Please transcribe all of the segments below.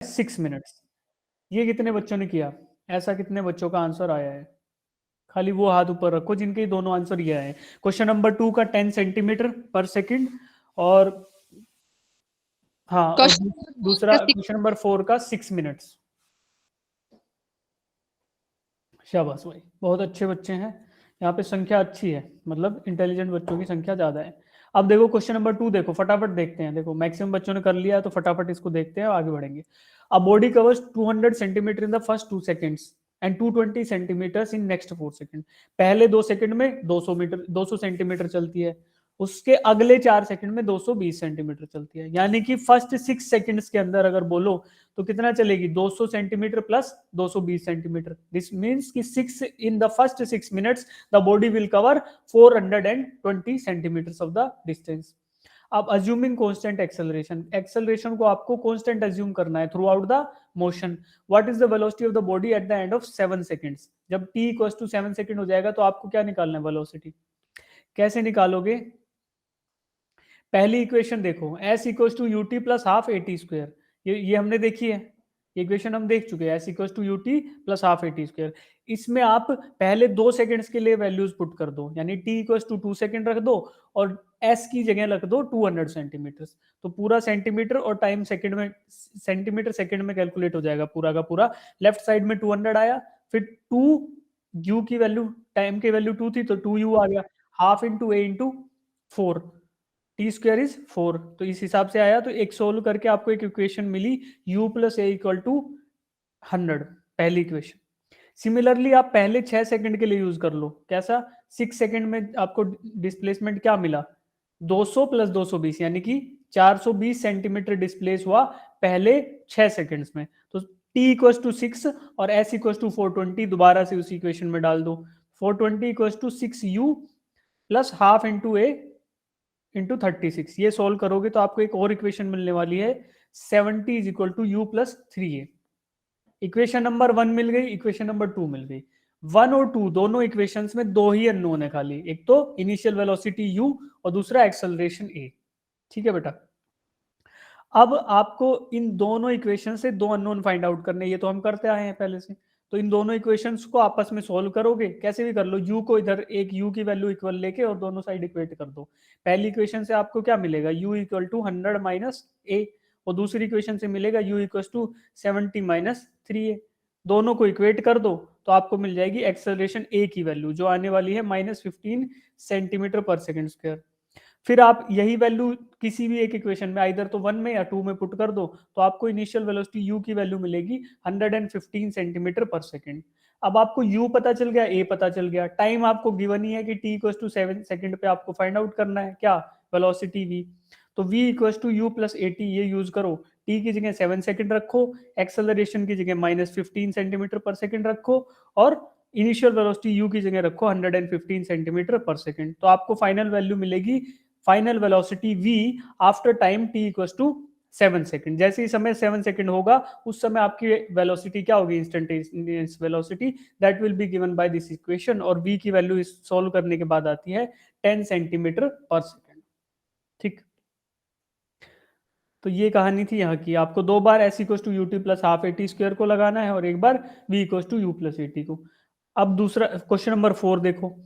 6 minutes. ये कितने बच्चों ने किया? ऐसा कितने बच्चों का आंसर आया है? खाली वो हाथ ऊपर रखो जिनके दोनों आंसर ये आए। क्वेश्चन नंबर 2 का 10 सेंटीमीटर पर सेकेंड, और हाँ, और दूसरा क्वेश्चन नंबर 4 का 6 मिनट्स। शाबाश भाई, बहुत अच्छे बच्चे हैं। यहाँ पे संख्या अच्छी है, मतलब इंटेलिजेंट बच्चों की संख्या ज्यादा है। अब देखो क्वेश्चन नंबर 2, देखो फटाफट देखते हैं। देखो मैक्सिमम बच्चों ने कर लिया है, तो फटाफट इसको देखते हैं, आगे बढ़ेंगे। A body covers 200 centimetre in the first 2 seconds and 220 centimetre in next 4 second. पहले 2 सेकेंड में 200 मीटर, 200 सेंटीमीटर चलती है, उसके अगले 4 सेकेंड में 220 सेंटीमीटर चलती है। यानी कि फर्स्ट 6 सेकेंड्स के अंदर अगर बोलो तो कितना चलेगी? 200 centimetre plus 220 centimetre. This means कि 6 in the first 6 minutes the body will cover 420 centimetre of the distance. अब अज्यूमिंग कांस्टेंट एक्सेलरेशन, एक्सेलरेशन को आपको कांस्टेंट अज्यूम करना है through out the motion. What is the velocity of the body at the end of 7 seconds? जब t equal to 7 second हो जाएगा तो आपको क्या निकालना है? वेलोसिटी। कैसे निकालोगे? पहली इक्वेशन देखो, s equal to u t plus half a t square. ये हमने देखी है, इक्वेशन हम देख चुके हैं, s equal to u t plus half a t square. इसमें आप पहले 2 सेकंड्स के लिए वैल्यूज पुट कर दो, यानी t इक्वल टू 2 सेकंड रख दो और s की जगह रख दो 200 सेंटीमीटर। तो पूरा सेंटीमीटर और टाइम सेकंड में, सेंटीमीटर सेकंड में कैलकुलेट हो जाएगा पूरा का पूरा। लेफ्ट साइड में 200 आया, फिर 2 u की वैल्यू, टाइम की वैल्यू 2 थी तो 2u आ गया, half into a into 4, T square is 4। तो इस हिसाब से आया, तो एक सोल्व करके आपको एक इक्वेशन मिली, u plus a equal to 100, पहली इक्वेशन। सिमिलरली आप पहले 6 सेकंड के लिए यूज कर लो। कैसा? 6 सेकंड में आपको डिस्प्लेसमेंट क्या मिला? 200 प्लस 220, यानी कि 420 सेंटीमीटर डिस्प्लेस हुआ पहले 6 सेकंड्स में। तो t इक्वल टू 6 और s इक्वल टू 420 दोबारा से उसी इक्वेशन में डाल दो। 420 equal to 6u plus half into a into 36। ये सोल्व करोगे तो आपको एक और इक्वेशन मिलने वाली है, 70 is equal to u plus 3a। Equation number 1 मिल गई, इक्वेशन नंबर 2 मिल गई। 1 और 2 दोनों इक्वेशंस में दो ही अननोन है खाली, एक तो इनिशियल वेलोसिटी u और दूसरा एक्सेलरेशन a। ठीक है बेटा। अब आपको इन दोनों इक्वेशन से दो अननोन फाइंड आउट करने, ये तो हम करते आए हैं पहले से। तो इन दोनों इक्वेशंस को आपस में सोल्व करोगे, कैसे भी कर लो, u को इधर एक u की वैल्यू इक्वल लेके और दोनों साइड इक्वेट कर दो। पहली इक्वेशन से आपको क्या मिलेगा? u इक्वल टू 100 माइनस ए, और दूसरी इक्वेशन से मिलेगा u equal to 70 minus 3a। दोनों को इक्वेट कर दो तो आपको मिल जाएगी एक्सेलरेशन a की वैल्यू, जो आने वाली है -15 सेंटीमीटर पर सेकेंड स्क्वायर। फिर आप यही वैल्यू किसी भी एक इक्वेशन में, आइदर तो 1 में या 2 में पुट कर दो, तो आपको इनिशियल वेलोसिटी u की वैल्यू मिलेगी 115 सेंटीमीटर पर सेकेंड। अब आपको u पता चल गया, a पता चल गया, टाइम आपको गिवन ही है कि t इक्वल टू 7 सेकेंड पे आपको फाइंड आउट करना है क्या? Velocity v। तो v equal to u plus a t, ये यूज करो। t की जगह 7 सेकेंड रखो, एक्सेलरेशन की जगह -15 सेंटीमीटर पर सेकेंड रखो, और इनिशियल वेलोसिटी u की जगह रखो 115 सेंटीमीटर पर सेकेंड। तो आपको फाइनल वैल्यू मिलेगी, final velocity v after time t equals to 7 second. जैसे ही समय 7 सेकंड होगा, उस समय आपकी वेलोसिटी क्या होगी? Instantaneous velocity, that will be given by this equation. और v की वैल्यू सॉल्व करने के बाद आती है 10 सेंटीमीटर पर सेकंड। ठीक, तो ये कहानी थी यहाँ की। आपको दो बार s equals to u t plus half a t square को लगाना है और एक बार v equals to u plus a t को। अब दूसरा क्वेश्चन नंबर 4 देखो।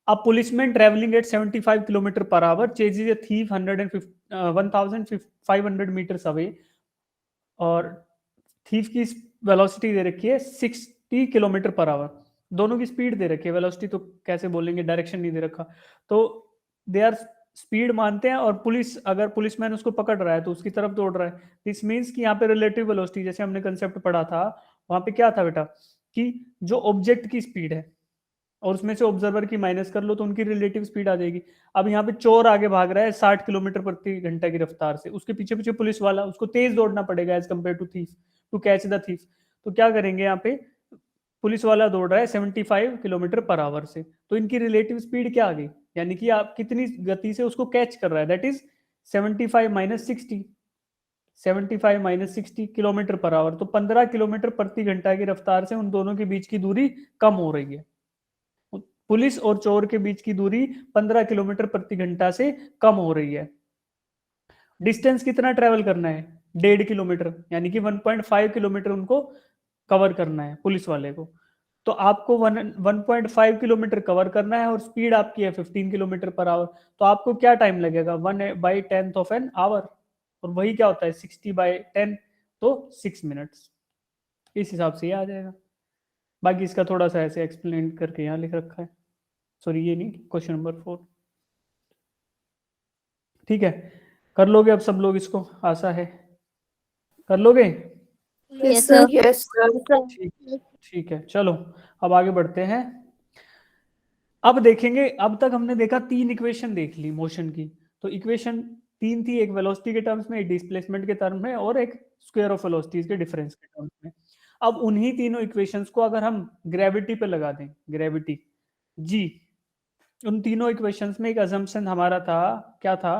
A policeman traveling at 75 kilometre per hour chases a thief 1500 meters away, और थीफ की वेलोसिटी दे रखी है 60 किलोमीटर पर आवर। दोनों की स्पीड दे रखी है, वेलोसिटी तो कैसे बोलेंगे, डायरेक्शन नहीं दे रखा। तो दे आर स्पीड मानते हैं, और पुलिस, अगर पुलिसमैन उसको पकड़ रहा है तो उसकी तरफ दौड़ रहा है। दिस मीन्स कि यहाँ पे रिलेटिव वेलोसिटी, जैसे हमने कंसेप्ट पढ़ा था, वहां पे क्या था बेटा, कि जो ऑब्जेक्ट की स्पीड है और उसमें से ऑब्जर्वर की माइनस कर लो तो उनकी रिलेटिव स्पीड आ जाएगी। अब यहाँ पे चोर आगे भाग रहा है 60 किलोमीटर प्रति घंटा की रफ्तार से, उसके पीछे पीछे पुलिस वाला, उसको तेज दौड़ना पड़ेगा as compared to thief, to catch the thief. तो क्या करेंगे, यहाँ पे पुलिस वाला दौड़ रहा है 75 किलोमीटर पर आवर से, तो इनकी रिलेटिव स्पीड क्या आ गई, यानी कि आप कितनी गति से उसको कैच कर रहा है, that is 75 minus 60, 75 minus 60 kilometre per hour. तो 15 किलोमीटर प्रति घंटा की रफ्तार से उन दोनों के बीच की दूरी कम हो रही है। पुलिस और चोर के बीच की दूरी 15 किलोमीटर प्रति घंटा से कम हो रही है। डिस्टेंस कितना ट्रेवल करना है? 1.5 किलोमीटर, यानी कि 1.5 किलोमीटर उनको कवर करना है पुलिस वाले को। तो आपको 1.5 किलोमीटर कवर करना है और स्पीड आपकी है 15 किलोमीटर पर आवर। तो आपको क्या टाइम लगेगा, 1/10 ऑफ एन आवर, और वही क्या होता है 60/10, तो 6 मिनट्स। इस हिसाब से ये आ जाएगा। बाकी इसका थोड़ा सा ऐसे एक्सप्लेन करके यहाँ लिख रखा है, सॉरी ये नहीं, क्वेश्चन नंबर 4। ठीक है, कर लोगे अब सब लोग इसको, आशा है कर लोगे। Yes sir. Yes sir. ठीक, ठीक है चलो अब आगे बढ़ते हैं। अब देखेंगे, अब तक हमने देखा 3 इक्वेशन देख ली मोशन की। तो इक्वेशन 3 थी, एक वेलोसिटी के टर्म्स में, एक डिस्प्लेसमेंट के टर्म में, और एक स्क्वायर ऑफ वेलोसिटीज के डिफरेंस के टर्म्स में। अब उन्हीं तीनों इक्वेशंस को अगर हम ग्रेविटी पे लगा दें, ग्रेविटी जी, उन तीनों इक्वेशंस में एक अजम्पशन हमारा था, क्या था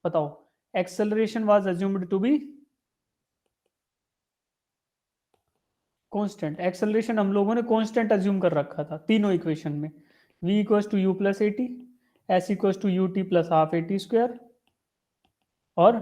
बताओ, acceleration was assumed to be constant. Acceleration हम लोगों ने कांस्टेंट अज्यूम कर रखा था तीनों इक्वेशन में। v equals to u plus a t, s equals to u t plus half a t square, और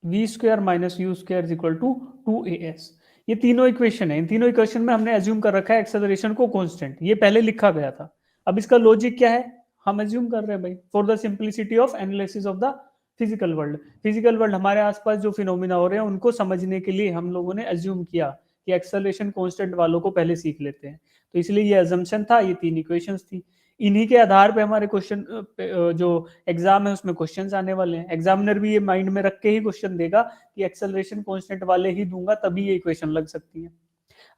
v square minus u square is equal to 2as। ये तीनों इक्वेशन है, इन तीनों इक्वेशन में हमने अज्यूम कर रखा है एक्सेलरेशन को कांस्टेंट, ये पहले लिखा गया था। अब इसका लॉजिक क्या है, हम अज्यूम कर रहे हैं भाई for the simplicity of analysis of the physical world. Physical world हमारे आसपास जो फिनोमिना हो रहे हैं उनको समझने के लिए हम लोगों ने अज्यूम किया कि एक्सेलरेशन कांस्टेंट वालों को पहले सीख लेते हैं। तो इसलिए ये अजम्पशन था, ये 3 इक्वेशंस थी। इन्हीं के आधार पे हमारे क्वेश्चन जो एग्जाम है उसमें क्वेश्चंस आने वाले हैं। एग्जामिनर भी ये माइंड में रख के ही क्वेश्चन देगा कि एक्सेलरेशन कांस्टेंट वाले ही दूंगा तभी ये इक्वेशन लग सकती है।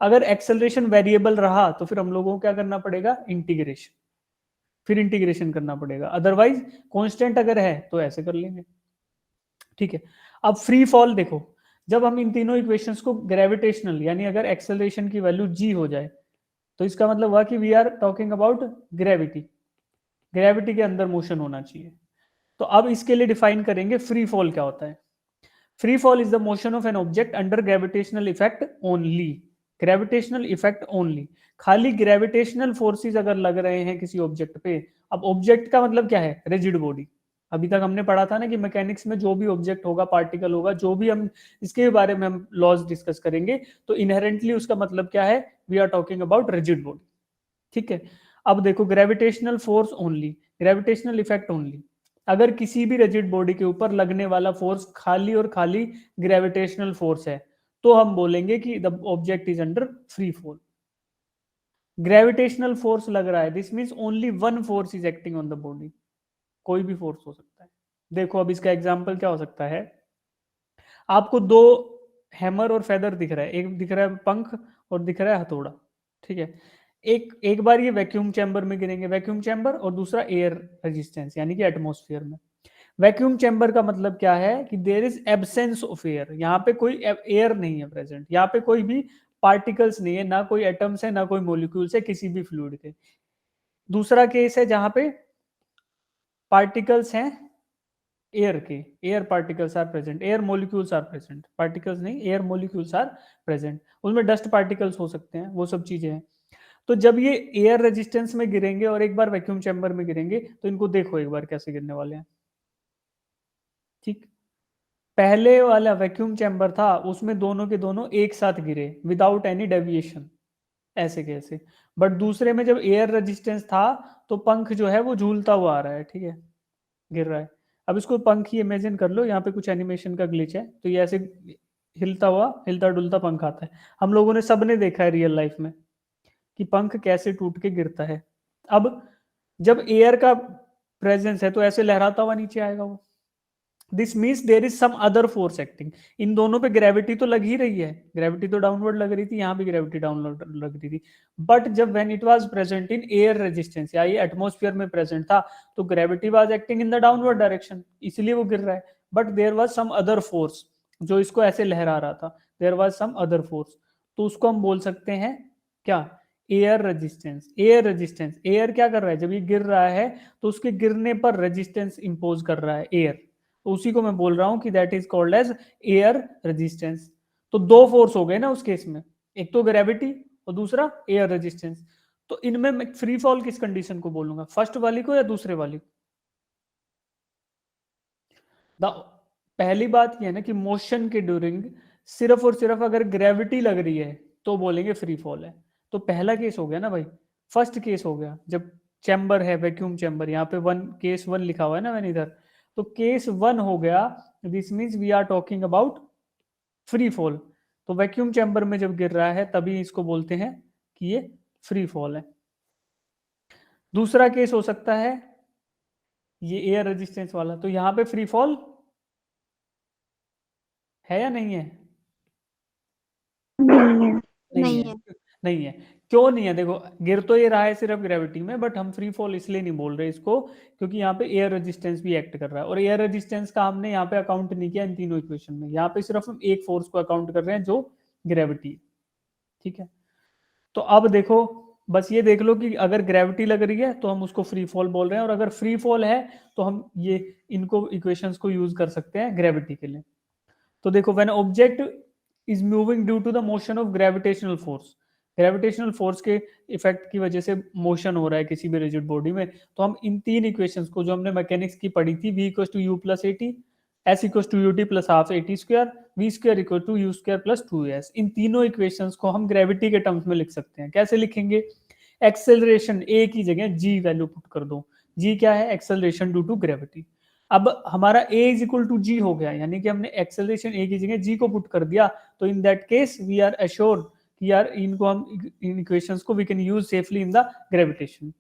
अगर एक्सेलरेशन वेरिएबल रहा तो फिर हम लोगों को क्या करना पड़ेगा, इंटीग्रेशन, फिर इंटीग्रेशन करना पड़ेगा। अदरवाइज कांस्टेंट अगर है तो ऐसे कर लेंगे। ठीक है, अब फ्री फॉल देखो, जब हम इन तीनों इक्वेशंस को ग्रेविटेशनल, यानी अगर एक्सेलरेशन की वैल्यू जी हो जाए तो इसका मतलब हुआ कि we are talking about gravity, gravity के अंदर मोशन होना चाहिए। तो अब इसके लिए डिफाइन करेंगे फ्री फॉल क्या होता है। Free fall is the motion of an object under gravitational effect only, gravitational effect only, खाली ग्रेविटेशनल फोर्सेस अगर लग रहे हैं किसी ऑब्जेक्ट पे। अब ऑब्जेक्ट का मतलब क्या है, रिजिड बॉडी। अभी तक हमने पढ़ा था ना कि मैकेनिक्स में जो भी ऑब्जेक्ट होगा, पार्टिकल होगा, जो भी हम इसके बारे में हम लॉज डिस्कस करेंगे तो इनहेरेंटली उसका मतलब क्या है, we are talking about rigid body. ठीक है, अब देखो gravitational force only, gravitational effect only, अगर किसी भी रिजिड बॉडी के ऊपर लगने वाला फोर्स खाली और खाली ग्रेविटेशनल फोर्स है तो हम बोलेंगे कि the object is under free fall. Gravitational force लग रहा है, this means only one force is acting on the body, कोई भी फोर्स हो सकता है। देखो अब इसका एग्जांपल क्या हो सकता है, आपको दो हैमर और फेदर दिख रहा है, एक दिख रहा है पंख और दिख रहा है हथौड़ा। ठीक है, एक एक बार ये वैक्यूम चैम्बर में गिरेंगे, वैक्यूम चैम्बर, और दूसरा एयर रेजिस्टेंस यानी कि एटमॉस्फेयर में। वैक्यूम चैम्बर का मतलब क्या है कि there is absence of air, यहाँ पे कोई एयर नहीं है प्रेजेंट, यहाँ पे कोई भी पार्टिकल्स नहीं है, ना कोई एटम्स है ना कोई मोलिक्यूल्स है किसी भी फ्लूइड के। दूसरा केस है जहां पे पार्टिकल्स हैं एयर के, air particles are present, air molecules are present, particles नहीं एयर मोलिक्यूल्स आर प्रेजेंट, उसमें डस्ट पार्टिकल्स हो सकते हैं, वो सब चीजें हैं। तो जब ये एयर रेजिस्टेंस में गिरेंगे और एक बार वैक्यूम चैम्बर में गिरेंगे तो इनको देखो एक बार कैसे गिरने वाले हैं। ठीक, पहले वाला वैक्यूम चैम्बर था उसमें दोनों के दोनों एक साथ गिरे विदाउट एनी डेविएशन, ऐसे कैसे। बट दूसरे में जब एयर रेजिस्टेंस था तो पंख जो है वो झूलता हुआ आ रहा है, ठीक है, गिर रहा है। अब इसको पंख ही इमेजिन कर लो, यहाँ पे कुछ एनिमेशन का ग्लिच है तो ये ऐसे हिलता हुआ, हिलता डुलता पंख आता है। हम लोगों ने सबने देखा है रियल लाइफ में कि पंख कैसे टूट के गिरता है। अब जब एयर का प्रेजेंस है तो ऐसे लहराता हुआ नीचे आएगा वो। This means there is some other force acting. इन दोनों पे ग्रेविटी तो लग ही रही है, ग्रेविटी तो डाउनवर्ड लग रही थी, यहाँ भी ग्रेविटी डाउनवर्ड लग रही थी। बट जब when it was present in air resistance या ये एटमॉस्फेयर में प्रेजेंट था तो gravity was acting in the downward direction, इसलिए वो गिर रहा है। But there was some other force जो इसको ऐसे लहरा रहा था, there was some other force, तो उसको हम बोल सकते हैं क्या, air resistance. Air resistance, air क्या कर रहा है जब ये गिर रहा है तो उसके गिरने पर रेजिस्टेंस इंपोज कर रहा है एयर, तो उसी को मैं बोल रहा हूं कि that is called as air resistance. तो दो फोर्स हो गए ना उस केस में, एक तो ग्रेविटी और दूसरा एयर रेजिस्टेंस। तो इनमें मैं फ्री फॉल किस कंडीशन को बोलूंगा, फर्स्ट वाली को या दूसरे वाली को। पहली बात ये है ना कि मोशन के ड्यूरिंग सिर्फ और सिर्फ अगर ग्रेविटी लग रही है तो बोलेंगे फ्री फॉल है। तो पहला केस हो गया ना भाई, फर्स्ट केस हो गया जब चैम्बर है, वैक्यूम चैम्बर, यहाँ पे वन, केस वन लिखा हुआ है ना मैंने इधर, तो केस वन हो गया। This means we are talking about free fall. तो वैक्यूम चैम्बर में जब गिर रहा है तभी इसको बोलते हैं कि ये फ्री फॉल है। दूसरा केस हो सकता है ये एयर रेजिस्टेंस वाला, तो यहाँ पे फ्री फॉल है या नहीं है? नहीं है। नहीं नहीं है। है। नहीं है। क्यों नहीं है? देखो, गिर तो ये रहा है सिर्फ ग्रेविटी में, बट हम फ्री फॉल इसलिए नहीं बोल रहे इसको क्योंकि यहाँ पे एयर रेजिस्टेंस भी एक्ट कर रहा है, और एयर रेजिस्टेंस का हमने यहाँ पे अकाउंट नहीं किया इन तीनों इक्वेशन में। यहाँ पे सिर्फ हम एक फोर्स को अकाउंट कर रहे हैं जो ग्रेविटी। ठीक है, तो अब देखो, बस ये देख लो कि अगर ग्रेविटी लग रही है तो हम उसको फ्री फॉल बोल रहे हैं, और अगर फ्री फॉल है तो हम ये इनको इक्वेशंस को यूज कर सकते हैं ग्रेविटी के लिए। तो देखो, when object is moving due to the motion of gravitational force, gravitational force के इफेक्ट की वजह से मोशन हो रहा है किसी भी रिजिड बॉडी में, तो हम इन तीन इक्वेशंस को जो हमने मैकेनिक्स की पढ़ी थी, v equals to u plus a t, s equals to u t plus half a t square, v square equal to u square plus two s, इन तीनों इक्वेशंस को हम ग्रेविटी के टर्म्स में लिख सकते हैं। कैसे लिखेंगे? एक्सेलरेशन ए की जगह जी वैल्यू पुट कर दो। जी क्या है? Acceleration due to gravity. अब हमारा a is equal to G हो गया, यानी कि हमने एक्सेलरेशन a की जगह g को पुट कर दिया, तो in that case we are assured कि यार इनको हम, इन इक्वेशंस को we can use safely in the gravitation.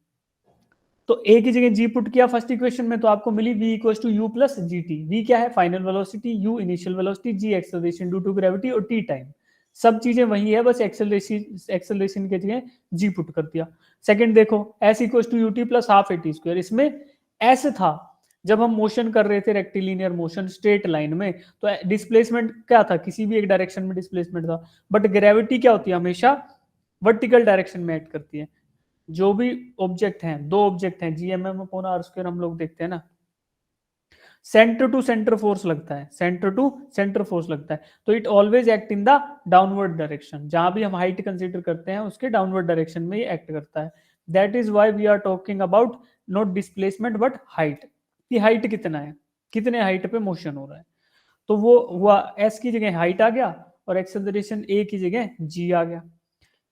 तो a की जगह g पुट किया फर्स्ट इक्वेशन में, तो आपको मिली v equal to u plus g t. V क्या है? Final velocity, u initial velocity, g acceleration due to gravity, और t टाइम। सब चीजें वही है, बस एक्सेलरेशन की जगह g पुट कर दिया। सेकंड देखो, s equal to u t plus half a t square, इसमें s था जब हम मोशन कर रहे थे रेक्टिलिनियर मोशन स्ट्रेट लाइन में, तो डिस्प्लेसमेंट क्या था? किसी भी एक डायरेक्शन में डिस्प्लेसमेंट था। बट ग्रेविटी क्या होती है? हमेशा वर्टिकल डायरेक्शन में एक्ट करती है। जो भी ऑब्जेक्ट हैं, दो ऑब्जेक्ट हैं, जीएमएम अपॉन आर स्क्वायर हम लोग देखते हैं ना, सेंटर टू सेंटर फोर्स लगता है, सेंटर टू सेंटर फोर्स लगता है, तो it always act in the downward direction. जहां भी हम हाइट कंसीडर करते हैं उसके डाउनवर्ड डायरेक्शन में ही एक्ट करता है। That is why we are talking about not displacement but height, कि हाइट कितना है, कितने हाइट पे मोशन हो रहा है। तो वो हुआ, एस की जगह हाइट आ गया और एक्सेलरेशन ए की जगह जी आ गया।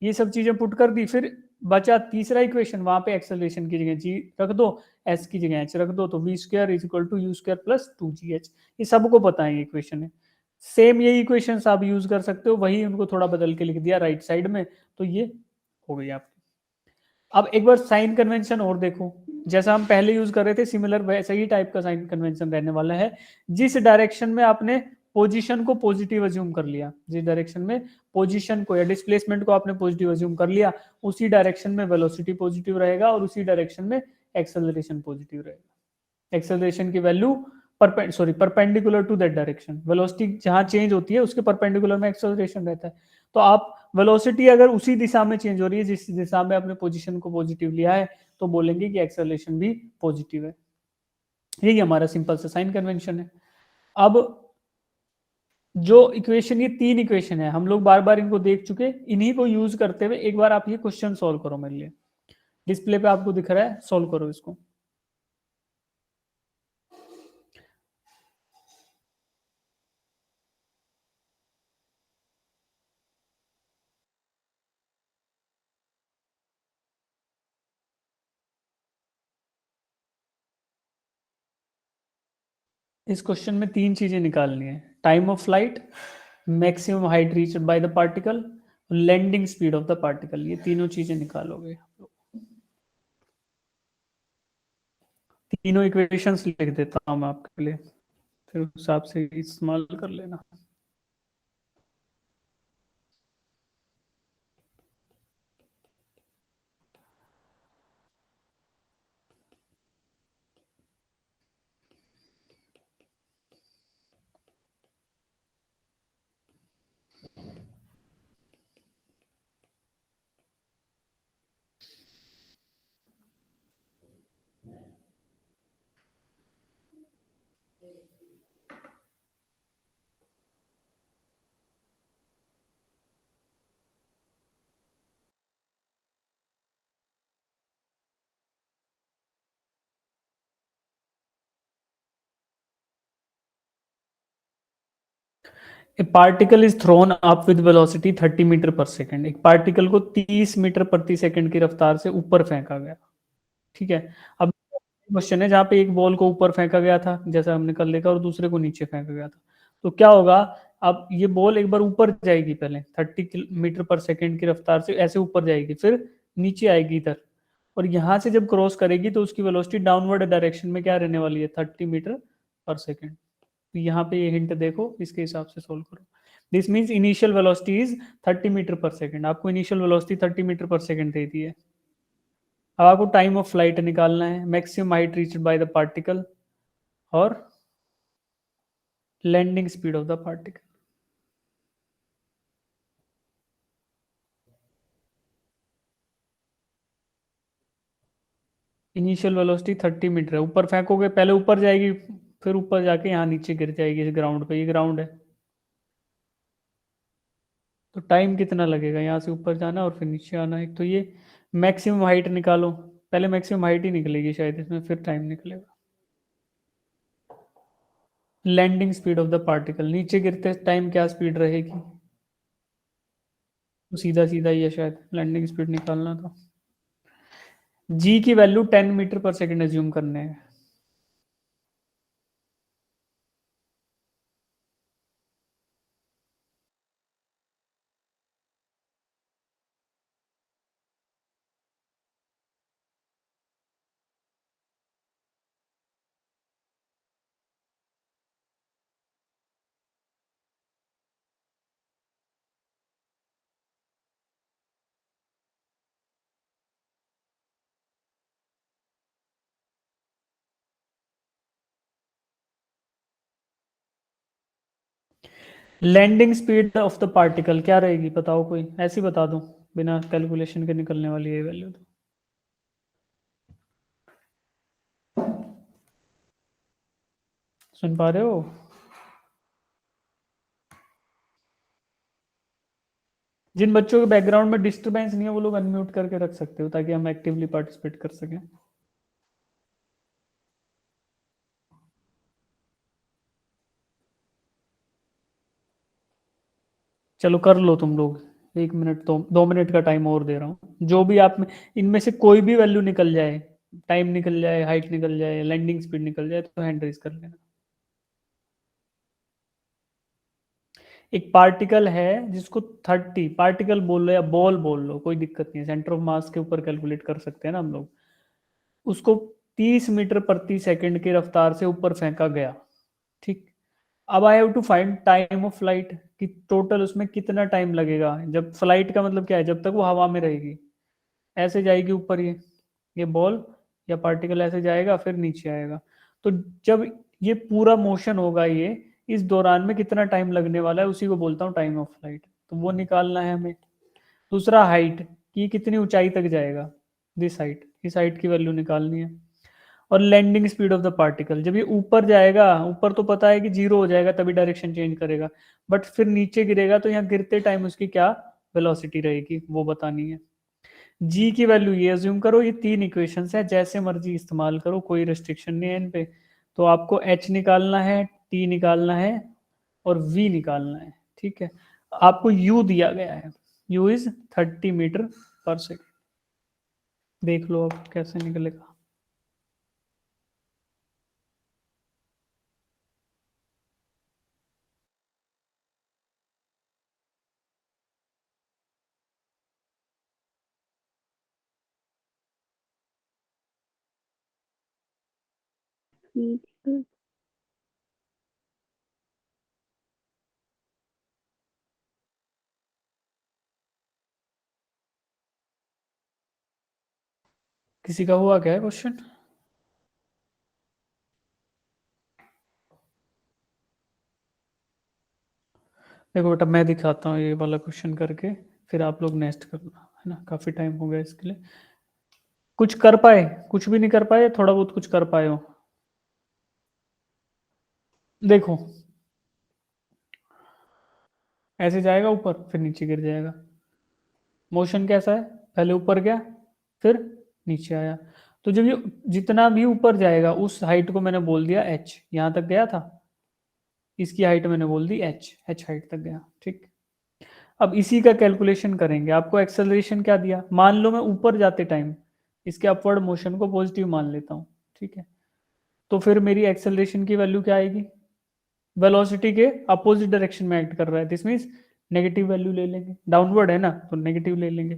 ये सब चीजें पुट कर दी, फिर बचा तीसरा इक्वेशन, वहां पे एक्सेलरेशन की जगह जी रख दो, एस की जगह एच रख दो, तो v square is equal to u square plus two g h. ये सबको पता है, इक्वेशन है सेम, यही इक्वेशन आप यूज कर सकते हो, वही उनको थोड़ा बदल के लिख दिया राइट साइड में, तो ये हो गई आपकी। अब एक बार साइन कन्वेंशन और देखो, जैसा हम पहले यूज कर रहे थे सिमिलर वैसा ही टाइप का साइन कन्वेंशन रहने वाला है। जिस डायरेक्शन में आपने पोजीशन को पॉजिटिव अज्यूम कर लिया, जिस डायरेक्शन में पोजीशन को या डिस्प्लेसमेंट को आपने पॉजिटिव अज्यूम कर लिया, उसी डायरेक्शन में वेलोसिटी पॉजिटिव रहेगा और उसी डायरेक्शन में एक्सेलरेशन पॉजिटिव रहेगा। एक्सेलरेशन की value perpendicular to that direction, velocity जहां चेंज होती है उसके परपेंडिकुलर में एक्सेलरेशन रहता है। तो आप वेलोसिटी अगर उसी दिशा में चेंज हो रही है जिस दिशा में आपने पोजीशन को पॉजिटिव लिया है, तो बोलेंगे कि एक्सेलरेशन भी पॉजिटिव है। यही हमारा सिंपल सा साइन कन्वेंशन है। अब जो इक्वेशन, ये तीन इक्वेशन है, हम लोग बार बार इनको देख चुके, इन्हीं को यूज करते हुए एक बार आप ये क्वेश्चन सॉल्व करो मेरे लिए। डिस्प्ले पे आपको दिख रहा है, सॉल्व करो इसको। इस क्वेश्चन में तीन चीजें निकालनी है, time of flight, maximum height reached by the particle, landing speed of the particle, ये तीनों चीजें निकालोगे। तीनों इक्वेशंस लिख देता हूं मैं आपके लिए, फिर उस हिसाब से इस्तेमाल कर लेना। A particle is thrown up with velocity 30 metre पर सेकंड। एक पार्टिकल को 30 मीटर प्रति सेकंड की रफ्तार से ऊपर फेंका गया। ठीक है। अब क्वेश्चन है जहाँ पे एक बॉल को ऊपर फेंका गया था जैसा हमने कल देखा, और दूसरे को नीचे फेंका गया था, तो क्या होगा? अब ये बॉल एक बार ऊपर जाएगी, पहले 30 मीटर पर सेकंड की रफ्तार से ऐसे ऊपर जाएगी, फिर नीचे आएगी इधर, और यहाँ से जब क्रॉस करेगी तो उसकी वेलोसिटी डाउनवर्ड डायरेक्शन में क्या रहने वाली है? 30 मीटर पर सेकंड। तो यहाँ पे ये हिंट देखो, इसके हिसाब से सोल्व करो। This means initial velocity is 30 metre पर सेकंड। आपको इनिशियल वेलोसिटी 30 मीटर पर सेकंड दे दी है। अब आपको टाइम ऑफ फ्लाइट निकालना है, maximum height reached by the particle और landing speed of the particle. Initial velocity 30 metre है, ऊपर फेंकोगे पहले ऊपर जाएगी, फिर ऊपर जाके यहाँ नीचे गिर जाएगी इस ग्राउंड पे, ये ग्राउंड है। तो टाइम कितना लगेगा यहाँ से ऊपर जाना और फिर नीचे आना? एक तो ये मैक्सिमम हाइट निकालो, पहले मैक्सिमम हाइट ही निकलेगी शायद इसमें, फिर टाइम निकलेगा। Landing speed of the particle, नीचे गिरते टाइम क्या स्पीड रहेगी? तो सीधा सीधा ही है शायद, लैंडिंग स्पीड निकालना था। जी की वैल्यू 10 मीटर पर सेकंड एज्यूम करने हैं। Landing speed of the particle क्या रहेगी बताओ, कोई ऐसी बता दो बिना कैलकुलेशन के निकलने वाली है वैल्यू तो। सुन पा रहे हो? जिन बच्चों के बैकग्राउंड में डिस्टरबेंस नहीं है वो लोग अनम्यूट करके रख सकते हो ताकि हम एक्टिवली पार्टिसिपेट कर सकें। चलो कर लो तुम लोग, 1 मिनट, 2 मिनट का टाइम और दे रहा हूँ। जो भी आप में इनमें से कोई भी वैल्यू निकल जाए, टाइम निकल जाए, हाइट निकल जाए, लैंडिंग स्पीड निकल जाए, तो हैंड रेज कर लेना। एक पार्टिकल है जिसको 30, पार्टिकल बोल लो या बॉल बोल लो, कोई दिक्कत नहीं है, सेंटर ऑफ मास के ऊपर कैलकुलेट कर सकते हैं ना हम लोग। उसको 30 मीटर प्रति सेकंड की रफ्तार से ऊपर फेंका गया। ठीक। अब I have to find time of flight, कि टोटल उसमें कितना टाइम लगेगा। जब फ्लाइट का मतलब क्या है? जब तक वो हवा में रहेगी, ऐसे जाएगी ऊपर ये बॉल या पार्टिकल ऐसे जाएगा फिर नीचे आएगा। तो जब ये पूरा मोशन होगा, ये इस दौरान में कितना टाइम लगने वाला है, उसी को बोलता हूँ टाइम ऑफ फ्लाइट। तो वो निकालना है हमें। दूसरा हाइट, कि कितनी ऊंचाई तक जाएगा, दिस हाइट, इस हाइट की वैल्यू निकालनी है। और landing speed of the particle, जब ये ऊपर जाएगा, ऊपर तो पता है कि 0 हो जाएगा तभी डायरेक्शन चेंज करेगा, बट फिर नीचे गिरेगा तो यहाँ गिरते टाइम उसकी क्या वेलोसिटी रहेगी वो बतानी है। जी की वैल्यू ये अज्यूम करो, ये 3 इक्वेशंस है, जैसे मर्जी इस्तेमाल करो, कोई रिस्ट्रिक्शन नहीं है इन पे। तो आपको एच निकालना है, टी निकालना है और वी निकालना है। ठीक है। आपको यू दिया गया है, यू इज 30 मीटर पर सेकेंड। देख लो अब कैसे निकलेगा। किसी का हुआ क्या है क्वेश्चन? देखो बेटा, मैं दिखाता हूँ ये वाला क्वेश्चन करके, फिर आप लोग नेक्स्ट करना, है ना? काफी टाइम हो गया इसके लिए। कुछ कर पाए? कुछ भी नहीं कर पाए? थोड़ा बहुत कुछ कर पाए हो? देखो, ऐसे जाएगा ऊपर फिर नीचे गिर जाएगा। मोशन कैसा है? पहले ऊपर गया, फिर नीचे आया। तो जब ये जितना भी ऊपर जाएगा, उस हाइट को मैंने बोल दिया एच, यहां तक गया था, इसकी हाइट मैंने बोल दी h हाइट तक गया, ठीक। अब इसी का कैलकुलेशन करेंगे। आपको एक्सेलरेशन क्या दिया, मान लो मैं ऊपर जाते टाइम इसके अपवर्ड मोशन को पॉजिटिव मान लेता हूँ, ठीक है। तो फिर मेरी एक्सेलरेशन की वैल्यू क्या आएगी, वेलोसिटी के अपोजिट डायरेक्शन में एक्ट कर रहा है, दिस मीन्स नेगेटिव वैल्यू ले लेंगे, डाउनवर्ड है ना तो नेगेटिव ले लेंगे।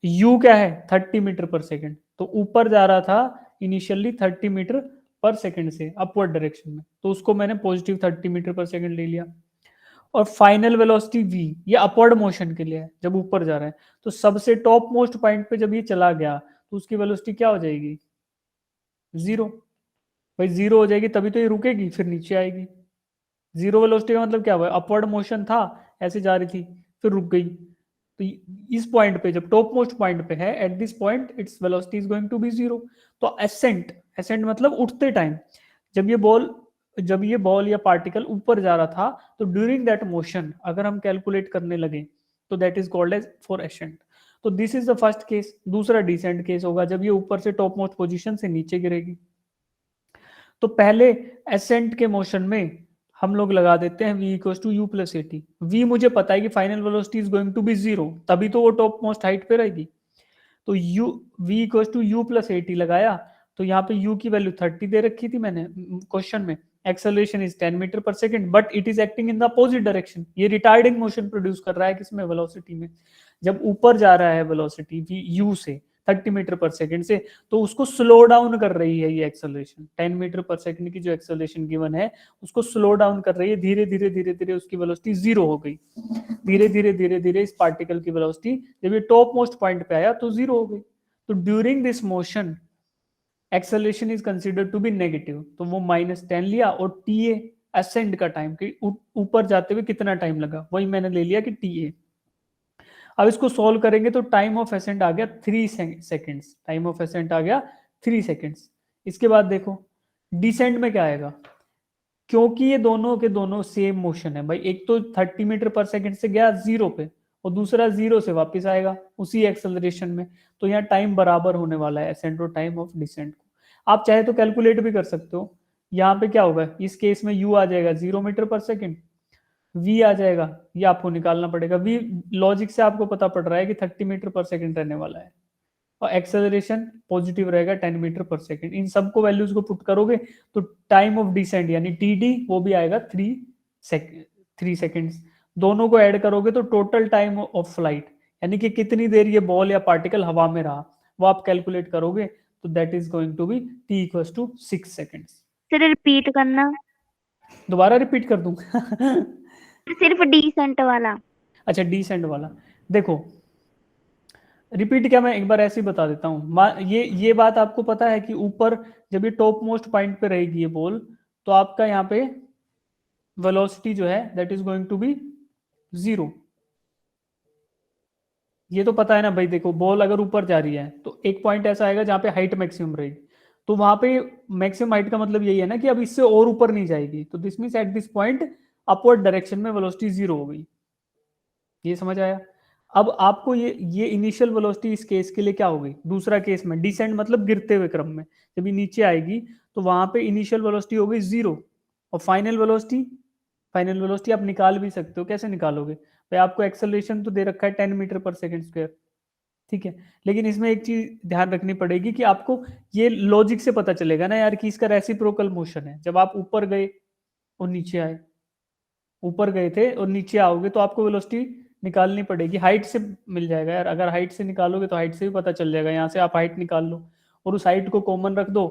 u क्या है 30 मीटर पर सेकेंड, तो ऊपर जा रहा था इनिशियली 30 मीटर पर सेकेंड से अपवर्ड डायरेक्शन में, तो उसको मैंने पॉजिटिव 30 मीटर पर सेकेंड ले लिया। और फाइनल वेलोसिटी v ये अपवर्ड मोशन के लिए है, जब ऊपर जा रहा है। तो सबसे टॉप मोस्ट पॉइंट पे जब ये चला गया तो उसकी वेलोसिटी क्या हो जाएगी, जीरो। भाई जीरो हो जाएगी तभी तो ये रुकेगी, फिर नीचे आएगी। जीरो वेलोसिटी का मतलब क्या हुआ, अपवर्ड मोशन था, ऐसे जा रही थी, फिर रुक गई। तो इस पॉइंट पे, जब टॉप मोस्ट पॉइंट पे है, at this point its velocity is going to be zero. तो असेंट, असेंट मतलब उठते टाइम, जब ये बॉल या पार्टिकल ऊपर जा रहा था, तो ड्यूरिंग दैट मोशन अगर हम कैलकुलेट करने लगे तो that is called edge for ascent. तो this is the first case. दूसरा डिसेंट केस होगा, जब ये ऊपर से टॉप मोस्ट पोजीशन से नीचे गिरेगी। तो पहले असेंट के मोशन में हम लोग लगा देते हैं v equal to u plus a t. V मुझे पता है कि final velocity is going to be zero, तभी तो वो टॉप मोस्ट हाइट पे रहेगी। तो u v equal to u plus a t लगाया, तो यहाँ पे u की वैल्यू 30 दे रखी थी मैंने क्वेश्चन में। एक्सेलरेशन इज 10 मीटर पर second, but it is acting in the opposite direction. ये रिटार्डिंग मोशन प्रोड्यूस कर रहा है किसमें, वेलोसिटी में। जब ऊपर जा रहा है वेलोसिटी u से 30 मीटर पर सेकंड से, तो उसको स्लो डाउन कर रही है ये एक्सेलरेशन। 10 मीटर पर सेकंड की जो एक्सेलरेशन गिवन है उसको स्लो डाउन कर रही है, धीरे धीरे धीरे धीरे उसकी वेलोसिटी जीरो हो गई। धीरे धीरे धीरे धीरे इस पार्टिकल की वेलोसिटी जब ये टॉप मोस्ट पॉइंट पे आया तो जीरो हो गई। तो during this motion acceleration is considered to be negative, तो वो -10 लिया। और टी ए असेंड का टाइम, कि ऊपर जाते हुए कितना टाइम लगा, वही मैंने ले लिया कि टी ए। अब इसको सॉल्व करेंगे तो टाइम ऑफ एसेंट आ गया 3 सेकेंड्स। टाइम ऑफ एसेंट आ गया 3 सेकेंड्स। इसके बाद देखो डिसेंट में क्या आएगा, क्योंकि ये दोनों के दोनों सेम मोशन है भाई, एक तो 30 मीटर पर सेकंड से गया जीरो पे, और दूसरा जीरो से वापस आएगा उसी एक्सेलरेशन में। तो यहाँ टाइम बराबर होने वाला है एसेंट और टाइम ऑफ डिसेंट को। आप चाहे तो कैलकुलेट भी कर सकते हो। यहाँ पे क्या होगा, इस केस में u आ जाएगा 0 मीटर पर सेकंड, v आ जाएगा, ये आपको निकालना पड़ेगा। v लॉजिक से आपको पता पड़ रहा है कि 30 मीटर पर सेकंड रहने वाला है, और एक्सेलरेशन पॉजिटिव रहेगा 10 मीटर पर सेकंड। इन सबको वैल्यूज को पुट करोगे तो टाइम ऑफ डिसेंट यानी टीडी वो भी आएगा 3 सेकेंड्स। दोनों को ऐड करोगे तो टोटल टाइम ऑफ फ्लाइट, यानी कि कितनी देर ये बॉल या पार्टिकल हवा में रहा, वो आप कैलकुलेट करोगे तो that is going to be t equals to 6 seconds. Sir repeat करना, दोबारा रिपीट कर दूं? सिर्फ डिसेंट वाला। अच्छा डिसेंट वाला, देखो रिपीट क्या, मैं एक बार ऐसे ही बता देता हूँ। ये बात आपको पता है कि ऊपर जब ये टॉप मोस्ट पॉइंट पे रहेगी ये बॉल, तो आपका यहाँ पे वेलोसिटी जो है that is going to be zero. ये तो पता है ना भाई। देखो बॉल अगर ऊपर जा रही है तो एक पॉइंट ऐसा आएगा जहाँ पे हाइट मैक्सिमम रहेगी, तो वहां पे मैक्सिमम हाइट का मतलब यही है ना कि अब इससे और ऊपर नहीं जाएगी। तो this means eight this point upward direction में वेलोसिटी जीरो हो गई। ये समझ आया? अब आपको ये इनिशियल वेलोसिटी इस केस के लिए क्या होगी, दूसरा केस में डिसेंट मतलब गिरते हुए क्रम में जब ये नीचे आएगी तो वहां पे इनिशियल वेलोसिटी होगी जीरो, और फाइनल वेलोसिटी आप निकाल भी सकते हो। कैसे निकालोगे भाई, आपको एक्सेलरेशन तो दे रखा है 10 मीटर पर सेकंड स्क्वायर, ठीक है। लेकिन इसमें एक चीज ध्यान रखनी पड़ेगी कि आपको ये लॉजिक से पता चलेगा ना यार कि इसका रेसिप्रोकल मोशन है। जब आप ऊपर गए और नीचे आए, ऊपर गए थे और नीचे आओगे तो आपको वेलोसिटी निकालनी पड़ेगी। हाइट से मिल जाएगा यार, अगर हाइट से निकालोगे तो हाइट से भी पता चल जाएगा। यहाँ से आप हाइट निकाल लो और उस हाइट को कॉमन रख दो,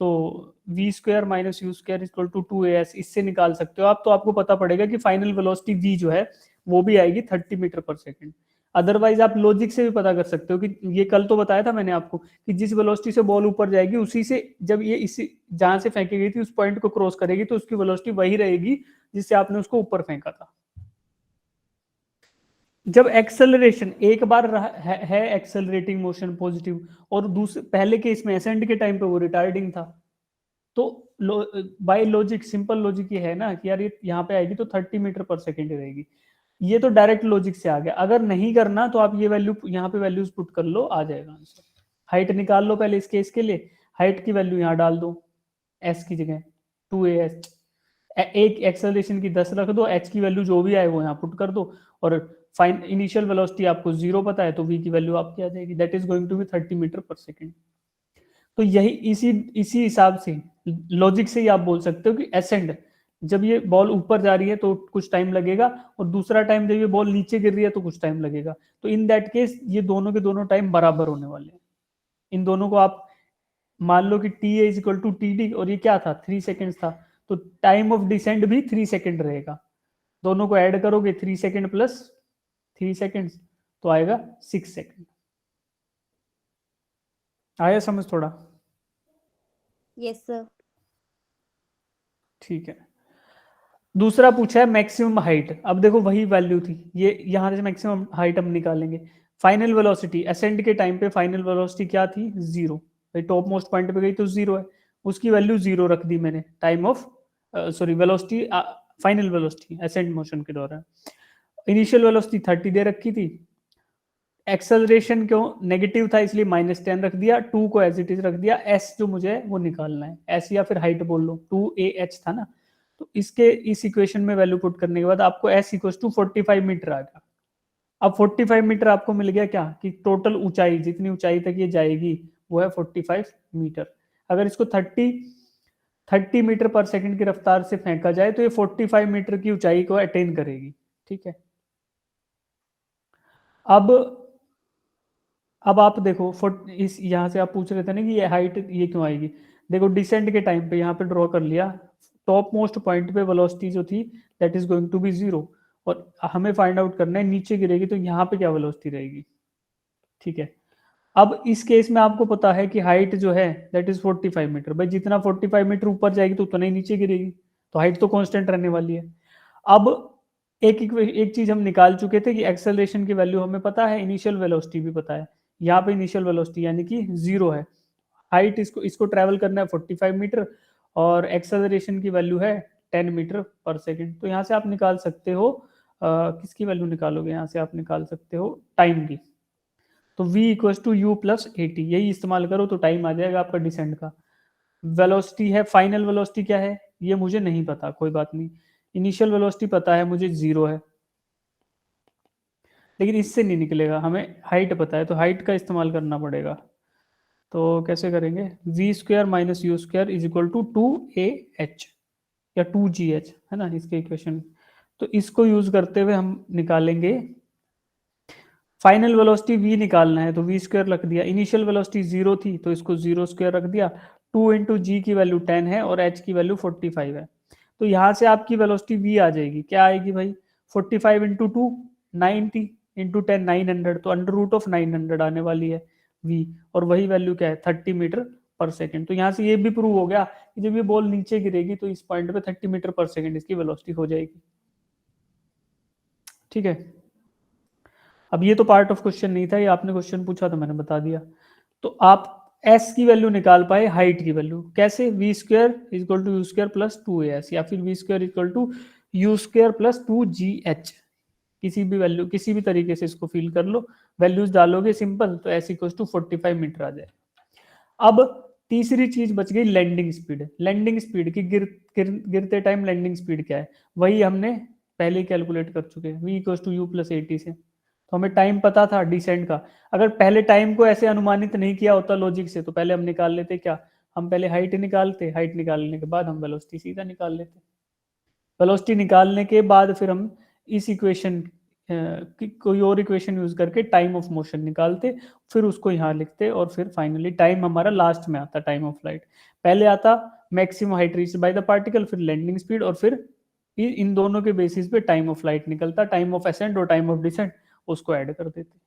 तो v square minus u square equal to 2as, इससे निकाल सकते हो आप। तो आपको पता पड़ेगा कि फाइनल वेलोसिटी v जो है वो भी आएगी 30 मीटर पर सेकेंड। अदरवाइज आप लॉजिक से भी पता कर सकते हो कि ये कल तो बताया था मैंने आपको कि जिस वेलोसिटी से बॉल ऊपर जाएगी उसी से जब ये इसी जहां से फेंकी गई थी उस पॉइंट को क्रॉस करेगी तो उसकी वेलोसिटी वही रहेगी जिससे आपने उसको ऊपर फेंका था। जब एक्सेलरेशन एक बार है एक्सेलरेटिंग मोशन पॉजिटिव, और दूसरे पहले केस में असेंड के टाइम पे वो रिटार्डिंग था, तो बाय लॉजिक सिंपल लॉजिक ये है ना कि यार ये यहाँ पे आएगी तो 30 मीटर पर सेकेंड रहेगी। ये तो डायरेक्ट लॉजिक से आ गया। अगर नहीं करना तो आप ये वैल्यू यहाँ पे वैल्यूज पुट कर लो, आ जाएगा आंसर। हाइट निकाल लो पहले इस केस के लिए, हाइट की वैल्यू यहाँ डाल दो एस की जगह 2as, एक एक्सेलरेशन की 10 रख दो, एच की वैल्यू जो भी आए वो यहाँ पुट कर दो, और फाइन इनिशियल वेलोसिटी आपको 0 पता है, तो वी की वैल्यू आपकी आ जाएगी, that is going to be 30 metre पर सेकेंड। तो यही इसी इसी हिसाब से लॉजिक से ही आप बोल सकते हो कि एसेंड, जब ये बॉल ऊपर जा रही है तो कुछ टाइम लगेगा, और दूसरा टाइम जब ये बॉल नीचे गिर रही है तो कुछ टाइम लगेगा। तो इन दैट केस ये दोनों के दोनों टाइम बराबर होने वाले हैं। इन दोनों को आप मान लो कि t a is equal to t d, और ये क्या था, 3 सेकेंड था, तो टाइम ऑफ डिसेंड भी 3 सेकेंड रहेगा। दोनों को ऐड करोगे, 3 सेकेंड प्लस 3 सेकेंड, तो आएगा 6 सेकेंड। आया समझ थोड़ा? Yes sir. ठीक है। दूसरा पूछा है मैक्सिमम हाइट। अब देखो वही वैल्यू थी, ये यहां से मैक्सिमम हाइट हम निकालेंगे। फाइनल वेलोसिटी, असेंड के टाइम पे फाइनल वेलोसिटी क्या थी, 0। भाई टॉप मोस्ट पॉइंट पे गई तो 0 है, उसकी वैल्यू 0 रख दी मैंने। Time of sorry velocity, final velocity ascend motion के दौरान। इनिशियल वेलोसिटी 30 दे रखी थी। एक्सेलरेशन क्यों नेगेटिव था, इसलिए -10 रख दिया। 2 को एज इट इज रख दिया। एस जो मुझे है वो निकालना है, एस या फिर हाइट बोल लो, 2ah था ना। तो इसके इस इक्वेशन में वैल्यू पुट करने के बाद आपको एस इक्वल टू 45 मीटर आ गया। अब 45 मीटर आपको मिल गया क्या, कि टोटल ऊंचाई, जितनी ऊंचाई तक ये जाएगी वो है 45 मीटर। अगर इसको 30 मीटर पर सेकंड की रफ्तार से फेंका जाए तो ये 45 मीटर की ऊंचाई को अटेन करेगी। ठीक है। अब आप देखो, इस यहाँ से आप पूछ रहे थे ना कि ये हाइट ये क्यों आएगी। देखो डिसेंट के टाइम पे यहाँ पे ड्रॉ कर लिया, टॉप मोस्ट पॉइंट पे वेलोसिटी जो थी that is going to be 0, और हमें फाइंड आउट करना है नीचे गिरेगी तो यहाँ पे क्या वेलोसिटी रहेगी। ठीक है। अब इस केस में आपको पता है कि हाइट जो है दैट इज 45 मीटर। भाई जितना 45 मीटर ऊपर जाएगी तो उतना ही नीचे गिरेगी, तो हाइट तो कांस्टेंट रहने वाली है। अब एक चीज हम निकाल चुके थे कि एक्सेलरेशन की वैल्यू हमें पता है, इनिशियल वेलोसिटी भी पता है। यहाँ पे इनिशियल वेलोसिटी यानी कि 0 है। हाइट इसको इसको ट्रेवल करना है 45 मीटर, और एक्सेलरेशन की वैल्यू है 10 मीटर पर सेकेंड। तो यहाँ से आप निकाल सकते हो किसकी वैल्यू निकालोगे, यहाँ से आप निकाल सकते हो टाइम की। तो v equal to u plus a t, यही इस्तेमाल करो तो टाइम आ जाएगा आपका डिसेंट का। वेलोसिटी है, फाइनल वेलोसिटी क्या है ये मुझे नहीं पता, कोई बात नहीं। इनिशियल वेलोसिटी पता है मुझे 0 है, लेकिन इससे नहीं निकलेगा, हमें हाइट पता है तो हाइट का इस्तेमाल करना पड़ेगा। तो कैसे करेंगे, v square minus u square is equal to 2ah या 2gh, है ना इसके इक्वेशन। तो इसको यूज करते हुए हम निकालेंगे फाइनल वेलोसिटी v निकालना है, तो v स्क्वायर रख दिया। इनिशियल वेलोसिटी 0 थी तो इसको 0 स्क्वायर रख दिया। 2 इंटू जी की वैल्यू 10 है और h की वैल्यू 45 है। तो यहाँ से आपकी वेलोसिटी v आ जाएगी, क्या आएगी भाई, 45 इंटू 2 90 इंटू 10 900, तो अंडर रूट ऑफ 900 आने वाली है v, और वही वैल्यू क्या है 30 मीटर पर सेकेंड। तो यहाँ से ये भी प्रूव हो गया कि जब ये बॉल नीचे गिरेगी तो इस पॉइंट पे 30 मीटर पर सेकेंड इसकी वेलोसिटी हो जाएगी। ठीक है। अब ये तो पार्ट ऑफ क्वेश्चन नहीं था, ये आपने क्वेश्चन पूछा तो मैंने बता दिया। तो आप एस की वैल्यू निकाल पाए, हाइट की वैल्यू कैसे, v square equal to u square plus 2as, या फिर v square equal to u square plus 2gh। किसी भी वैल्यू, किसी भी तरीके से इसको फिल कर लो, वैल्यूज डालोगे सिंपल, तो एस इक्वल टू 45 मीटर आ जाए। अब तीसरी चीज बच गई लैंडिंग स्पीड। लैंडिंग स्पीड की गिरते टाइम लैंडिंग स्पीड क्या है, वही हमने पहले कैलकुलेट कर चुके हैं, v equal to u plus a t से। तो हमें टाइम पता था डिसेंट का। अगर पहले टाइम को ऐसे अनुमानित नहीं किया होता लॉजिक से, तो पहले हम निकाल लेते क्या, हम पहले हाइट निकालते, हाइट निकालने के बाद हम वेलोसिटी सीधा निकाल लेते। वेलोसिटी निकालने के बाद फिर हम इस इक्वेशन कोई और इक्वेशन यूज करके टाइम ऑफ मोशन निकालते, फिर उसको यहाँ लिखते, और फिर फाइनली टाइम हमारा लास्ट में आता, टाइम ऑफ फ्लाइट। पहले आता maximum height reach by the particle, फिर लैंडिंग स्पीड, और फिर इन दोनों के बेसिस पे टाइम ऑफ फ्लाइट निकलता, टाइम ऑफ असेंट और टाइम ऑफ डिसेंट उसको ऐड कर देते।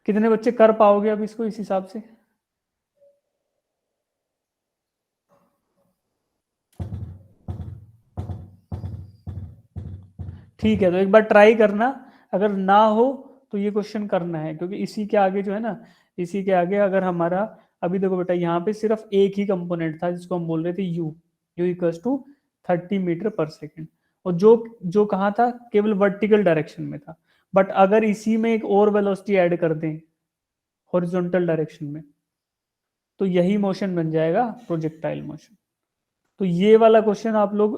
कितने बच्चे कर पाओगे अब इसको इस हिसाब से? ठीक है, तो एक बार ट्राई करना, अगर ना हो तो ये क्वेश्चन करना है, क्योंकि इसी के आगे जो है ना, इसी के आगे अगर हमारा, अभी देखो बेटा यहाँ पे सिर्फ एक ही कंपोनेंट था जिसको हम बोल रहे थे यू इक्वल्स टू 30 मीटर पर सेकेंड, और जो जो कहाँ था, केवल वर्टिकल डायरेक्शन में था। बट अगर इसी में एक और वेलोसिटी ऐड कर दें हॉरिजॉन्टल डायरेक्शन में, तो यही मोशन बन जाएगा प्रोजेक्टाइल मोशन। तो ये वाला क्वेश्चन आप लोग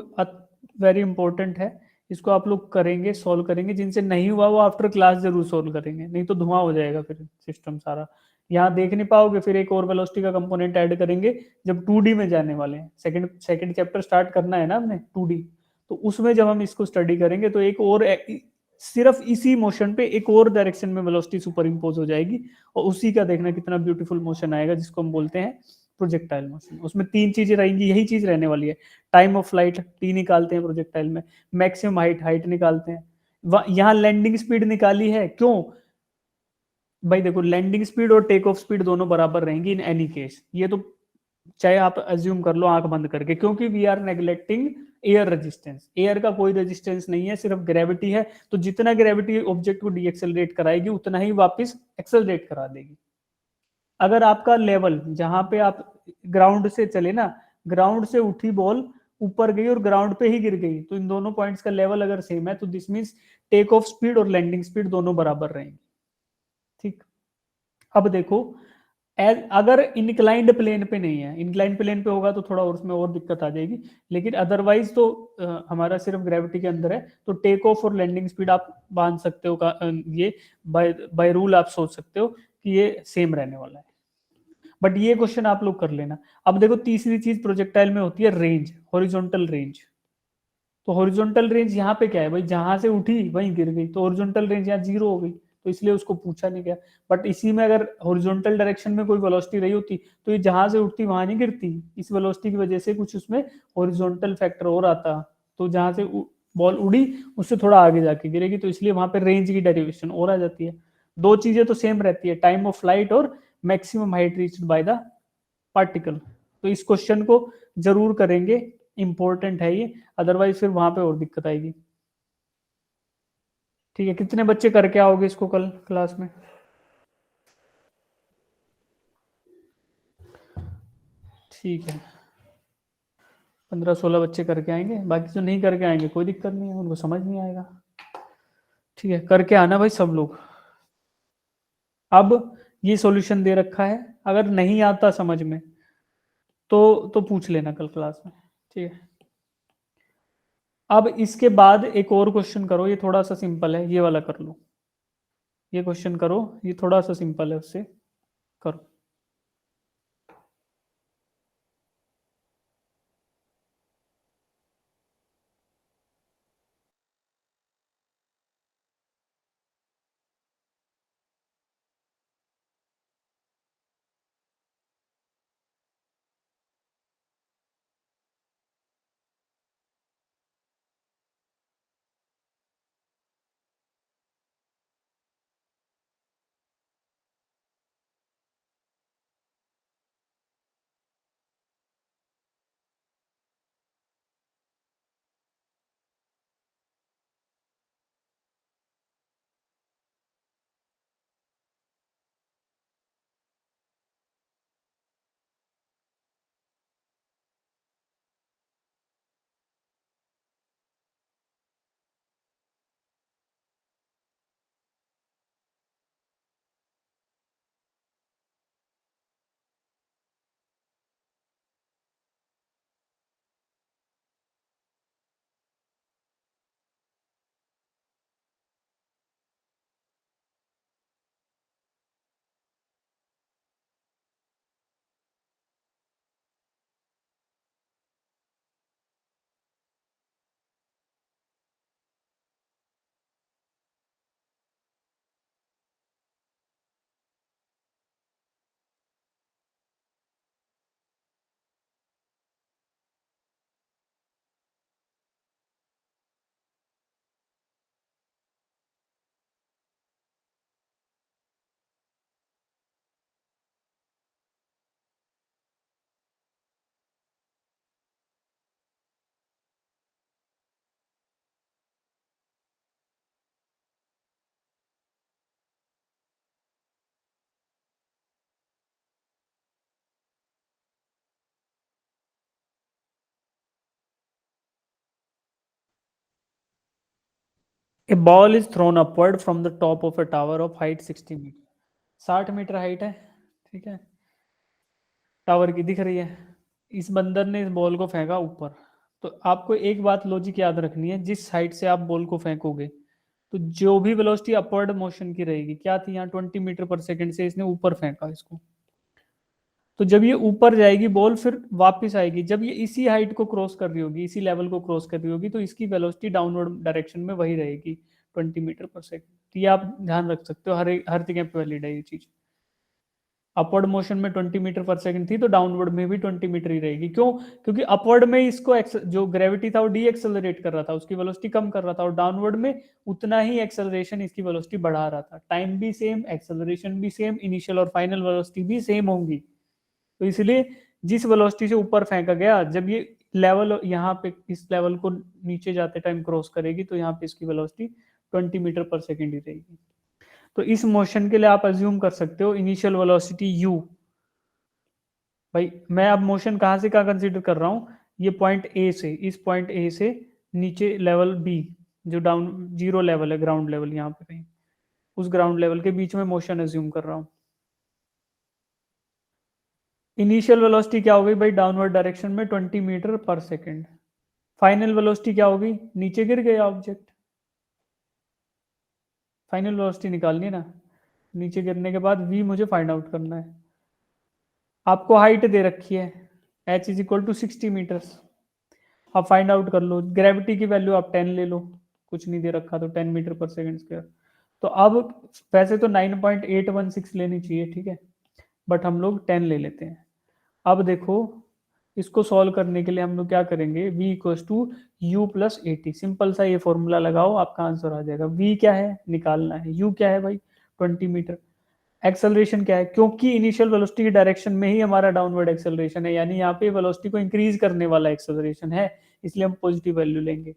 वेरी इंपॉर्टेंट है, इसको आप लोग करेंगे, सॉल्व करेंगे। जिनसे नहीं हुआ वो आफ्टर क्लास जरूर सॉल्व करेंगे, नहीं तो धुआं हो जाएगा फिर सिस्टम सारा। यहाँ देख नहीं पाओगे, फिर एक और वेलोसिटी का कंपोनेंट ऐड करेंगे जब 2D में जाने वाले हैं। सेकंड चैप्टर स्टार्ट करना है ना हमने 2D, तो उसमें जब हम इसको स्टडी करेंगे तो एक और सिर्फ इसी मोशन पे एक और डायरेक्शन में वेलोसिटी सुपर इम्पोज हो जाएगी, और उसी का देखना कितना ब्यूटीफुल मोशन आएगा, जिसको हम बोलते हैं प्रोजेक्टाइल मोशन। उसमें 3 चीजें रहेंगी, यही चीज रहने वाली है। टाइम ऑफ फ्लाइट टी निकालते हैं प्रोजेक्टाइल में, मैक्सिमम हाइट निकालते हैं, यहाँ लैंडिंग स्पीड निकाली है। क्यों भाई? देखो, लैंडिंग स्पीड और टेक ऑफ स्पीड दोनों बराबर रहेंगी इन एनी केस, ये तो चाहे आप अज्यूम कर लो आंख बंद करके, क्योंकि we are neglecting air resistance. Air का कोई रेजिस्टेंस नहीं है, सिर्फ ग्रेविटी है। तो जितना ग्रेविटी ऑब्जेक्ट को डीएक्सेलरेट कराएगी उतना ही वापस एक्सेलरेट करा देगी। अगर आपका लेवल जहां पे आप ग्राउंड से चले ना, ग्राउंड से उठी बॉल ऊपर गई और ग्राउंड पे ही गिर गई, तो इन दोनों पॉइंट्स का लेवल अगर सेम है तो this means take off speed और लैंडिंग स्पीड दोनों बराबर रहेंगी। ठीक, अब देखो, अगर इंक्लाइंड प्लेन पे नहीं है, इंक्लाइंड प्लेन पे होगा तो थोड़ा और उसमें और दिक्कत आ जाएगी, लेकिन अदरवाइज तो हमारा सिर्फ ग्रेविटी के अंदर है, तो टेक ऑफ और लैंडिंग स्पीड आप बांध सकते हो ये बाय रूल आप सोच सकते हो कि ये सेम रहने वाला है। बट ये क्वेश्चन आप लोग कर लेना। अब देखो, तीसरी चीज प्रोजेक्टाइल में होती है रेंज, हॉरिजॉन्टल रेंज। तो हॉरिजॉन्टल रेंज यहाँ पे क्या है भाई? जहां से उठी वहीं गिर गई, तो हॉरिजॉन्टल रेंज यहाँ 0 हो गई, तो इसलिए उसको पूछा नहीं गया। बट इसी में अगर हॉरिजॉन्टल डायरेक्शन में कोई वेलोसिटी रही होती तो ये जहां से उठती वहां नहीं गिरती, इस वेलोसिटी की वजह से कुछ उसमें हॉरिजॉन्टल फैक्टर और आता, तो जहां से बॉल उड़ी उससे थोड़ा आगे जाके गिरेगी, तो इसलिए वहां पे रेंज की डेरिवेशन और आ जाती है। दो चीजें तो सेम रहती है, टाइम ऑफ फ्लाइट और maximum height reached by the particle. तो इस क्वेश्चन को जरूर करेंगे, इंपॉर्टेंट है ये, अदरवाइज फिर वहां पे और दिक्कत आएगी। ठीक है, कितने बच्चे करके आओगे इसको कल क्लास में? ठीक है, 15-16 बच्चे करके आएंगे, बाकी जो नहीं करके आएंगे कोई दिक्कत नहीं है, उनको समझ नहीं आएगा। ठीक है, करके आना भाई सब लोग। अब ये सॉल्यूशन दे रखा है, अगर नहीं आता समझ में तो पूछ लेना कल क्लास में। ठीक है, अब इसके बाद एक और क्वेश्चन करो, ये थोड़ा सा सिंपल है, ये वाला कर लो। ये क्वेश्चन करो, ये थोड़ा सा सिंपल है, उससे करो। A ball is thrown upward from the top of a tower of height 60 metre. 60 metre height है, ठीक है, टावर की दिख रही है। इस बंदर ने इस बॉल को फेंका ऊपर, तो आपको एक बात लॉजिक याद रखनी है, जिस साइड से आप बॉल को फेंकोगे तो जो भी वेलोसिटी अपवर्ड मोशन की रहेगी, क्या थी यहाँ 20 मीटर पर सेकंड से इसने ऊपर फेंका इसको, तो जब ये ऊपर जाएगी बॉल फिर वापस आएगी, जब ये इसी हाइट को क्रॉस कर रही होगी, इसी लेवल को क्रॉस कर रही होगी, तो इसकी वेलोसिटी डाउनवर्ड डायरेक्शन में वही रहेगी 20 मीटर पर सेकंड। तो ये आप ध्यान रख सकते हो, हर जगह पे वैलिड है ये चीज। अपवर्ड मोशन में 20 मीटर पर सेकंड थी तो डाउनवर्ड में भी 20 मीटर ही रहेगी। क्यों? क्योंकि अपवर्ड में इसको जो ग्रेविटी था वो डी एक्सेलरेट कर रहा था, उसकी वेलोसिटी कम कर रहा था, और डाउनवर्ड में उतना ही एक्सेलरेशन इसकी वेलोसिटी बढ़ा रहा था। टाइम भी सेम, एक्सेलरेशन भी सेम, इनिशियल और फाइनल वेलोसिटी भी सेम होंगी। तो इसलिए जिस वेलोसिटी से ऊपर फेंका गया, जब ये लेवल यहाँ पे इस लेवल को नीचे जाते टाइम क्रॉस करेगी तो यहाँ पे इसकी वेलोसिटी 20 मीटर पर सेकंड ही रहेगी। तो इस मोशन के लिए आप अज्यूम कर सकते हो इनिशियल वेलोसिटी u। भाई मैं अब मोशन कहाँ से कहाँ कंसीडर कर रहा हूँ, ये पॉइंट ए से, इस पॉइंट ए से नीचे लेवल बी, जो डाउन जीरो लेवल है, ग्राउंड लेवल यहाँ पे कहीं, उस ग्राउंड लेवल के बीच में मोशन अज्यूम कर रहा हूँ। इनिशियल वेलोसिटी क्या होगी भाई डाउनवर्ड डायरेक्शन में 20 मीटर पर सेकेंड। फाइनल वेलोसिटी क्या होगी, नीचे गिर गया ऑब्जेक्ट, फाइनल वेलोसिटी निकालनी है ना, नीचे गिरने के बाद v मुझे फाइंड आउट करना है। आपको हाइट दे रखी है h is equal to 60 metres, आप फाइंड आउट कर लो। ग्रेविटी की वैल्यू आप 10 ले लो, कुछ नहीं दे रखा तो 10 मीटर पर सेकंड स्क्वायर। तो अब वैसे तो 9.816 लेनी चाहिए, ठीक है, बट हम लोग 10 ले लेते हैं। अब देखो इसको सॉल्व करने के लिए हम लोग क्या करेंगे, v equals to u plus 80, simple सा ये फॉर्मूला लगाओ, आपका आंसर आ जाएगा। v क्या है निकालना है, u क्या है भाई 20 मीटर, एक्सेलरेशन क्या है, क्योंकि इनिशियल वेलोसिटी की डायरेक्शन में ही हमारा डाउनवर्ड एक्सेलरेशन है, यानी यहाँ पे वेलोसिटी को इंक्रीज करने वाला एक्सेलरेशन है, इसलिए हम पॉजिटिव वैल्यू लेंगे।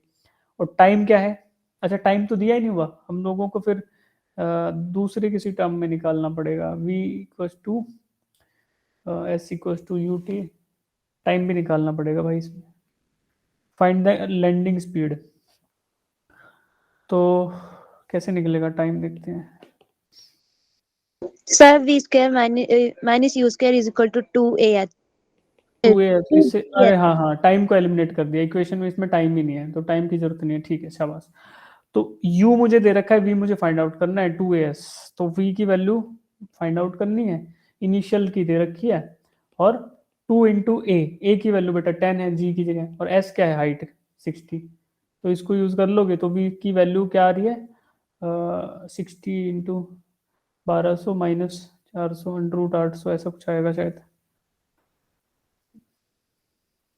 और टाइम क्या है, अच्छा टाइम तो दिया ही नहीं हुआ, हम लोगों को फिर दूसरे किसी टर्म में निकालना पड़ेगा। v equals to s equals to u t, time भी निकालना पड़ेगा भाई इसमें। फाइंड द लैंडिंग स्पीड, तो कैसे निकलेगा टाइम, देखते हैं। Sir, v square minus u square is equal to 2ah. 2a, तो इससे अरे हाँ हाँ, टाइम को एलिमिनेट कर दिया इक्वेशन में, इसमें टाइम ही नहीं है तो टाइम की जरूरत नहीं है, ठीक है शाबाश। तो u मुझे दे रखा है, v मुझे फाइंड आउट करना है 2as, तो v की वैल्यू फाइंड आउट करनी है, इनिशियल की दे रखी है, और 2 इंटू ए की वैल्यू बेटा 10 है g की जगह, और s क्या है हाइट 60, तो इसको यूज कर लोगे तो v की वैल्यू क्या आ रही है 60 इंटू 1200 माइनस 400 अंडर रूट 800 ऐसा कुछ आएगा शायद,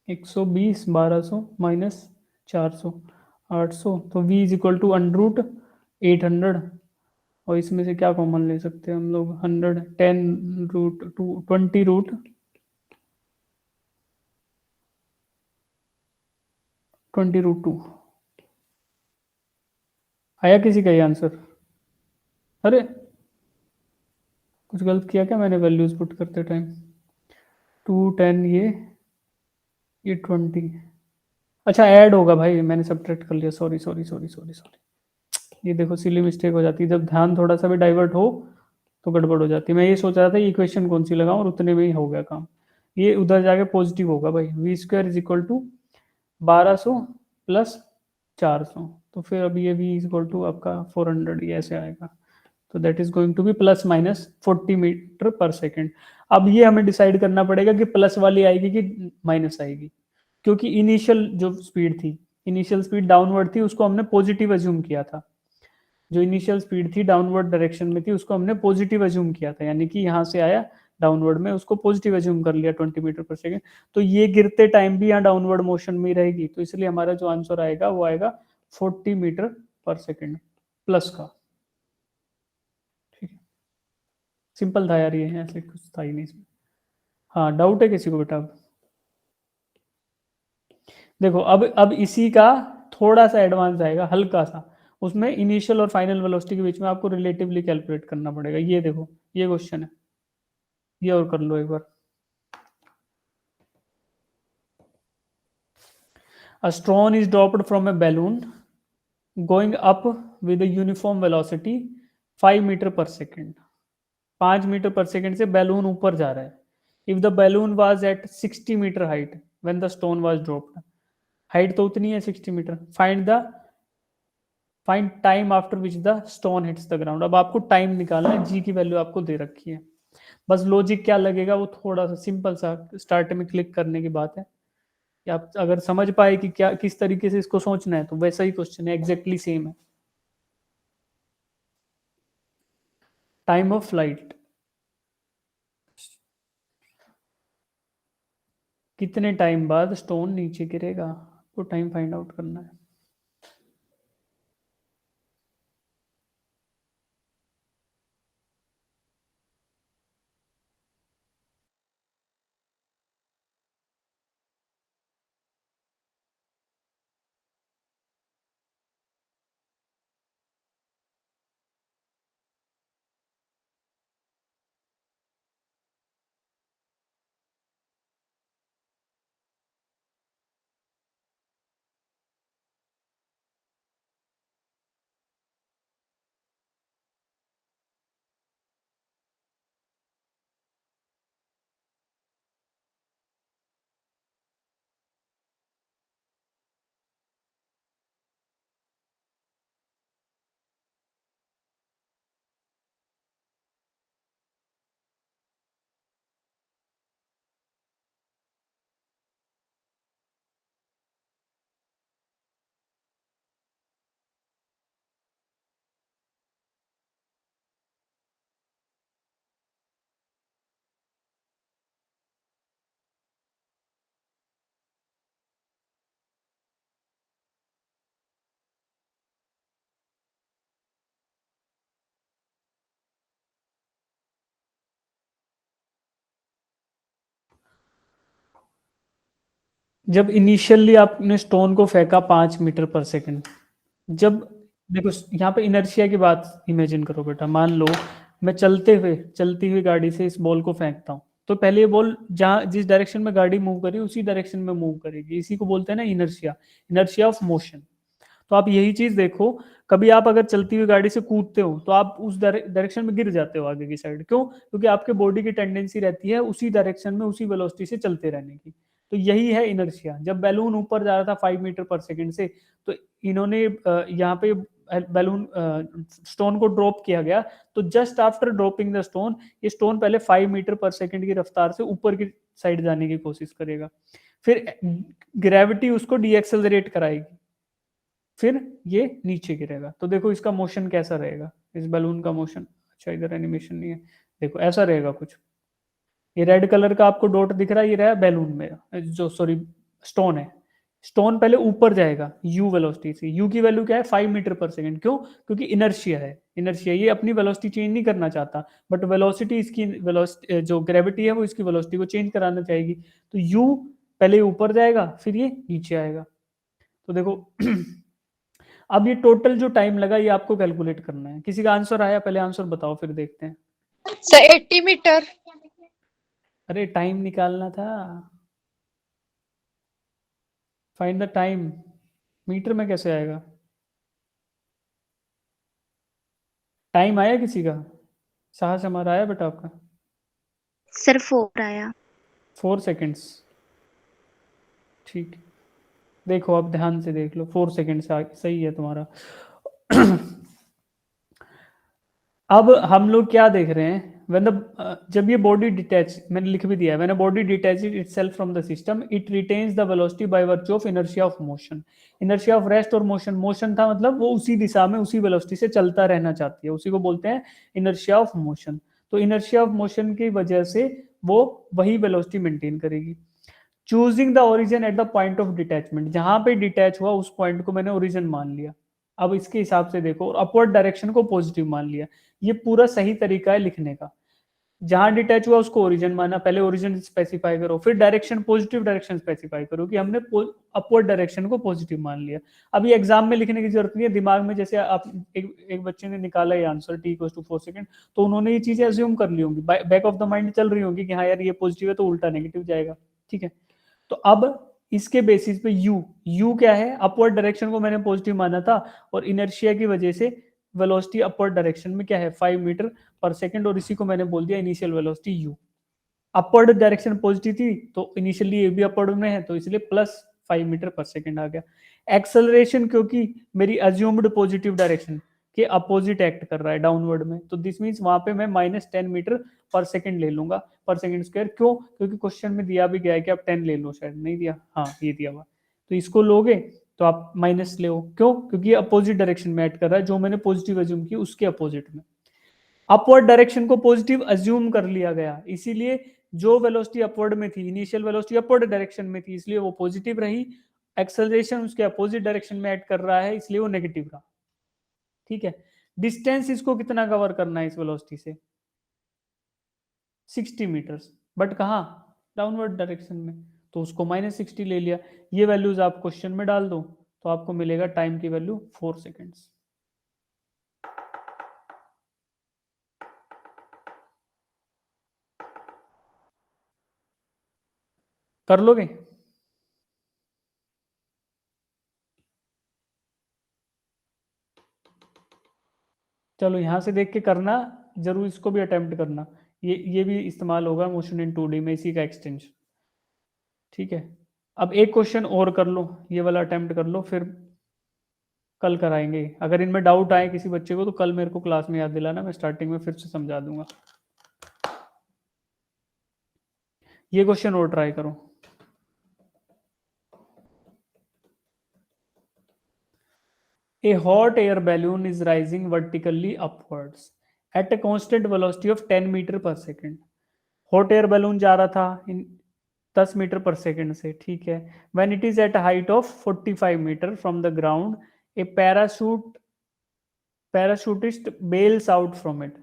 120 1200 माइनस 400 800, तो v is equal to under root 800, और इसमें से क्या कॉमन ले सकते हैं हम लोग, 100 10 रूट 2 20 रूट 2 आया किसी का ये आंसर? अरे कुछ गलत किया क्या मैंने वैल्यूज पुट करते टाइम, 2 10 ये 20, अच्छा ऐड होगा भाई, मैंने सब्ट्रैक्ट कर लिया, sorry sorry sorry sorry sorry, ये देखो सिली मिस्टेक हो जाती है, जब ध्यान थोड़ा सा भी डाइवर्ट हो तो गड़बड़ हो जाती है। मैं ये सोच रहा था ये इक्वेशन कौन सी लगाऊं और उतने में ही हो गया काम, ये उधर जाके पॉजिटिव होगा भाई, v square is equal to 1200 plus 400, तो फिर अब ये v इज इक्वल टू आपका 400, ये ऐसे आएगा, तो that is going to be plus minus 40 metre पर सेकेंड। अब ये हमें डिसाइड करना पड़ेगा कि प्लस वाली आएगी कि माइनस आएगी, क्योंकि इनिशियल जो स्पीड थी, इनिशियल स्पीड डाउनवर्ड थी, उसको हमने पॉजिटिव अज्यूम किया था, जो इनिशियल स्पीड थी डाउनवर्ड डायरेक्शन में थी उसको हमने पॉजिटिव अज्यूम किया था, यानी कि यहाँ से आया डाउनवर्ड में, उसको पॉजिटिव अज्यूम कर लिया 20 मीटर पर सेकेंड, तो ये गिरते टाइम भी यहाँ डाउनवर्ड मोशन में रहेगी, तो इसलिए हमारा जो आंसर आएगा वो आएगा 40 मीटर पर सेकेंड प्लस का, ठीक है, सिंपल था यार, ये ऐसे कुछ था ही नहीं इसमें। हाँ डाउट है किसी को बेटा? देखो अब इसी का थोड़ा सा एडवांस आएगा, हल्का सा, उसमें इनिशियल और फाइनल वेलोसिटी के बीच में आपको रिलेटिवली कैलकुलेट करना पड़ेगा। ये देखो ये क्वेश्चन है, ये और कर लो एक बार। A stone is dropped from a balloon going up with a uniform velocity 5 metre पर सेकेंड, 5 मीटर पर सेकेंड से बैलून ऊपर जा रहा है, if the balloon was at 60 metre height when the stone was dropped, height तो उतनी है 60 metre, find time after which the stone hits the ground. अब आपको टाइम निकालना है, जी की वैल्यू आपको दे रखी है। बस लॉजिक क्या लगेगा वो थोड़ा सा सिंपल सा स्टार्ट में क्लिक करने की बात है कि आप अगर समझ पाए कि क्या किस तरीके से इसको सोचना है, तो वैसा ही क्वेश्चन है, एग्जैक्टली सेम है। टाइम ऑफ फ्लाइट, कितने टाइम बाद स्टोन नीचे गिरेगा, तो टाइम फाइंड आउट करना है। जब इनिशियली आपने स्टोन को फेंका 5 मीटर पर सेकंड, जब देखो यहाँ पे इनर्शिया की बात इमेजिन करो बेटा, मान लो मैं चलती हुई गाड़ी से इस बॉल को फेंकता हूँ, तो पहले ये बॉल जहाँ जिस डायरेक्शन में गाड़ी मूव करी उसी डायरेक्शन में मूव करेगी, इसी को बोलते हैं ना इनर्शिया, इनर्शिया ऑफ मोशन। तो आप यही चीज देखो, कभी आप अगर चलती हुई गाड़ी से कूदते हो तो आप उस डायरेक्शन में गिर जाते हो आगे की साइड, क्यों? क्योंकि आपके बॉडी की टेंडेंसी रहती है उसी डायरेक्शन में उसी वेलोसिटी से चलते रहने की। तो यही है इनर्शिया। जब बैलून ऊपर जा रहा था 5 मीटर पर सेकंड से, तो इन्होंने यहाँ पे बैलून स्टोन को ड्रॉप किया गया, तो just after dropping the stone, ये स्टोन पहले 5 मीटर पर सेकंड की रफ्तार से ऊपर की साइड जाने की कोशिश करेगा, फिर ग्रेविटी उसको डीएक्सेलरेट कराएगी, फिर ये नीचे गिरेगा। तो देखो इसका मोशन कैसा रहेगा, इस बैलून का मोशन, अच्छा इधर एनिमेशन नहीं है, देखो ऐसा रहेगा कुछ। ये रेड कलर का आपको डॉट दिख रहा है, ये रहा बैलून में जो सॉरी स्टोन है। स्टोन पहले ऊपर जाएगा यू वेलोसिटी से, यू की वैल्यू क्या है 5 मीटर पर सेकंड, क्यों? क्योंकि इनर्शिया है, इनर्शिया, ये अपनी वेलोसिटी चेंज नहीं करना चाहता, बट वेलोसिटी इसकी वेलोसिटी जो ग्रेविटी है वो इसकी वेलोसिटी को चेंज कराना चाहेगी। तो यू पहले ऊपर जाएगा फिर ये नीचे आएगा। तो देखो अब ये टोटल जो टाइम लगा ये आपको कैलकुलेट करना है। किसी का आंसर आया? पहले आंसर बताओ फिर देखते हैं। Sir 80 metre. अरे टाइम निकालना था, फाइंड द टाइम, मीटर में कैसे आएगा? टाइम आया किसी का? साहस हमारा आया बेटा आपका? सर 4 आया। 4 सेकेंड्स, ठीक। देखो अब ध्यान से देख लो, 4 सेकेंड से सही है तुम्हारा। अब हम लोग क्या देख रहे हैं, when the जब ये बॉडी डिटैच, मैंने लिख भी दिया है, when a body detaches itself from the system it retains the velocity by virtue of inertia of motion। inertia of rest और मोशन था मतलब वो उसी दिशा में उसी वेलोसिटी से चलता रहना चाहती है, उसी को बोलते हैं inertia of motion। तो inertia of motion की वजह से वो वही वेलोसिटी मेंटेन करेगी। Choosing the origin at the point of detachment, जहां पे डिटैच हुआ उस पॉइंट को मैंने ओरिजिन मान लिया। अब इसके हिसाब से देखो, अपवर्ड डायरेक्शन को पॉजिटिव मान लिया। ये पूरा सही तरीका है लिखने का। जहां डिटैच हुआ उसको ओरिजिन माना, पहले ओरिजिन स्पेसिफाई करो, फिर डायरेक्शन पॉजिटिव डायरेक्शन स्पेसिफाई करो कि हमने अपवर्ड डायरेक्शन को पॉजिटिव मान लिया। अब ये एग्जाम में लिखने की जरूरत नहीं है, दिमाग में जैसे आप एक बच्चे ने निकाला ये आंसर t=4 सेकंड, तो उन्होंने ये चीजें एज्यूम कर ली होंगी, बैक ऑफ द माइंड चल रही होंगी कि हाँ यार ये पॉजिटिव है तो उल्टा नेगेटिव जाएगा, ठीक है। तो अब इसके बेसिस पे यू क्या है, अपवर्ड डायरेक्शन को मैंने पॉजिटिव माना था, और इनर्शिया की वजह से वेलोसिटी अपवर्ड डायरेक्शन में क्या है 5 मीटर पर सेकंड, और इसी को मैंने बोल दिया initial velocity you. Upward direction positive थी तो इनिशियली ये भी अपवर्ड में है तो इसलिए +5 मीटर पर सेकेंड आ गया। एक्सेलरेशन क्योंकि मेरी अज्यूम्ड पॉजिटिव डायरेक्शन के अपोजिट एक्ट कर रहा है डाउनवर्ड में, तो दिस मीन्स वहां पे मैं -10 मीटर पर सेकेंड ले लूंगा, पर सेकेंड स्क्वायर। क्यों? क्योंकि क्वेश्चन में दिया भी गया है कि आप 10 ले लो, शायद नहीं दिया, हाँ ये दिया हुआ। तो इसको लोगे तो आप माइनस ले, क्यों? क्योंकि ये अपोजिट डायरेक्शन में एक्ट कर रहा है, जो मैंने पॉजिटिव अज्यूम की उसके अपोजिट में। अपवर्ड डायरेक्शन को पॉजिटिव अज्यूम कर लिया गया, इसीलिए जो वेलोसिटी अपवर्ड में थी, इनिशियल वेलोसिटी अपवर्ड डायरेक्शन में थी, इसलिए वो पॉजिटिव रही। एक्सेलरेशन उसके अपोजिट डायरेक्शन में एक्ट कर रहा है, इसलिए वो नेगेटिव रहा। ठीक है, डिस्टेंस इसको कितना कवर करना है इस वेलोसिटी से? 60 मीटर्स, बट कहाँ? डाउनवर्ड डायरेक्शन में, तो उसको -60 ले लिया। ये वैल्यूज आप क्वेश्चन में डाल दो तो आपको मिलेगा टाइम की वैल्यू 4 सेकेंड्स। कर लोगे? चलो यहां से देख के करना, जरूर इसको भी अटेम्प्ट करना, ये भी इस्तेमाल होगा मोशन इन 2D में, इसी का एक्सटेंशन। ठीक है, अब एक क्वेश्चन और कर लो, ये वाला अटेम्प्ट कर लो, फिर कल कराएंगे। अगर इनमें डाउट आए किसी बच्चे को तो कल मेरे को क्लास में याद दिलाना, मैं स्टार्टिंग में फिर से समझा दूंगा। ये क्वेश्चन और ट्राई करो। A hot air balloon is rising vertically upwards at a constant velocity of 10 metre पर सेकेंड। हॉट एयर बैलून जा रहा था 10 मीटर पर सेकेंड से, ठीक है। When it is at height of 45 metre from the ground, a parachutist bails out from it.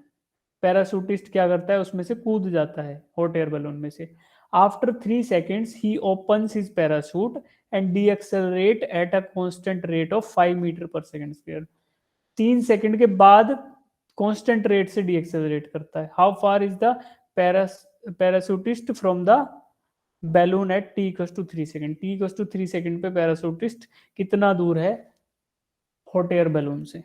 Parachutist क्या करता है? उसमें से कूद जाता है हॉट एयर बैलून में से। After 3 seconds he opens his parachute and deaccelerate at a constant rate of 5 metre पर सेकेंड स्क्वायर। 3 सेकंड के बाद कांस्टेंट रेट से डीएक्सेलरेट करता है। How far is the parachutist from the balloon at t equals to 3 second. t equals to 3 second पे parachutist कितना दूर है हॉट एयर बैलून से?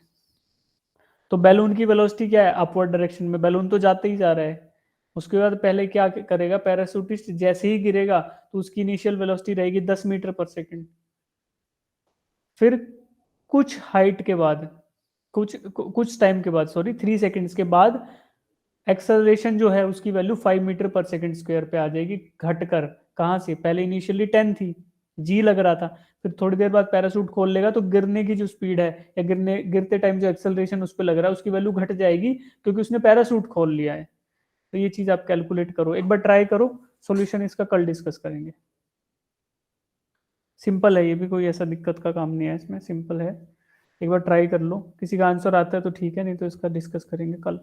तो बैलून की वेलोसिटी क्या है? अपवर्ड डायरेक्शन में, बैलून तो जाते ही जा रहा है। उसके बाद पहले क्या करेगा? पैराशूटिस्ट जैसे ही गिरेगा तो उसकी इनिशियल वेलोसिटी रहेगी 10 मीटर पर सेकेंड। फिर कुछ हाइट के बाद, कुछ टाइम के बाद, सॉरी 3 सेकंड्स के बाद एक्सेलरेशन जो है उसकी वैल्यू 5 मीटर पर सेकंड स्क्वायर पे आ जाएगी, घटकर। कहां से? पहले इनिशियली 10 थी, जी लग रहा था, फिर थोड़ी देर बाद पैराशूट खोल लेगा तो गिरने की जो स्पीड है या गिरते टाइम जो एक्सेलरेशन उस पर लग रहा है उसकी वैल्यू घट जाएगी, क्योंकि उसने पैराशूट खोल लिया है। तो ये चीज आप कैलकुलेट करो, एक बार ट्राई करो। सॉल्यूशन इसका कल डिस्कस करेंगे। सिंपल है, ये भी कोई ऐसा दिक्कत का काम नहीं है, इसमें सिंपल है। एक बार ट्राई कर लो, किसी का आंसर आता है तो ठीक है, नहीं तो इसका डिस्कस करेंगे कल।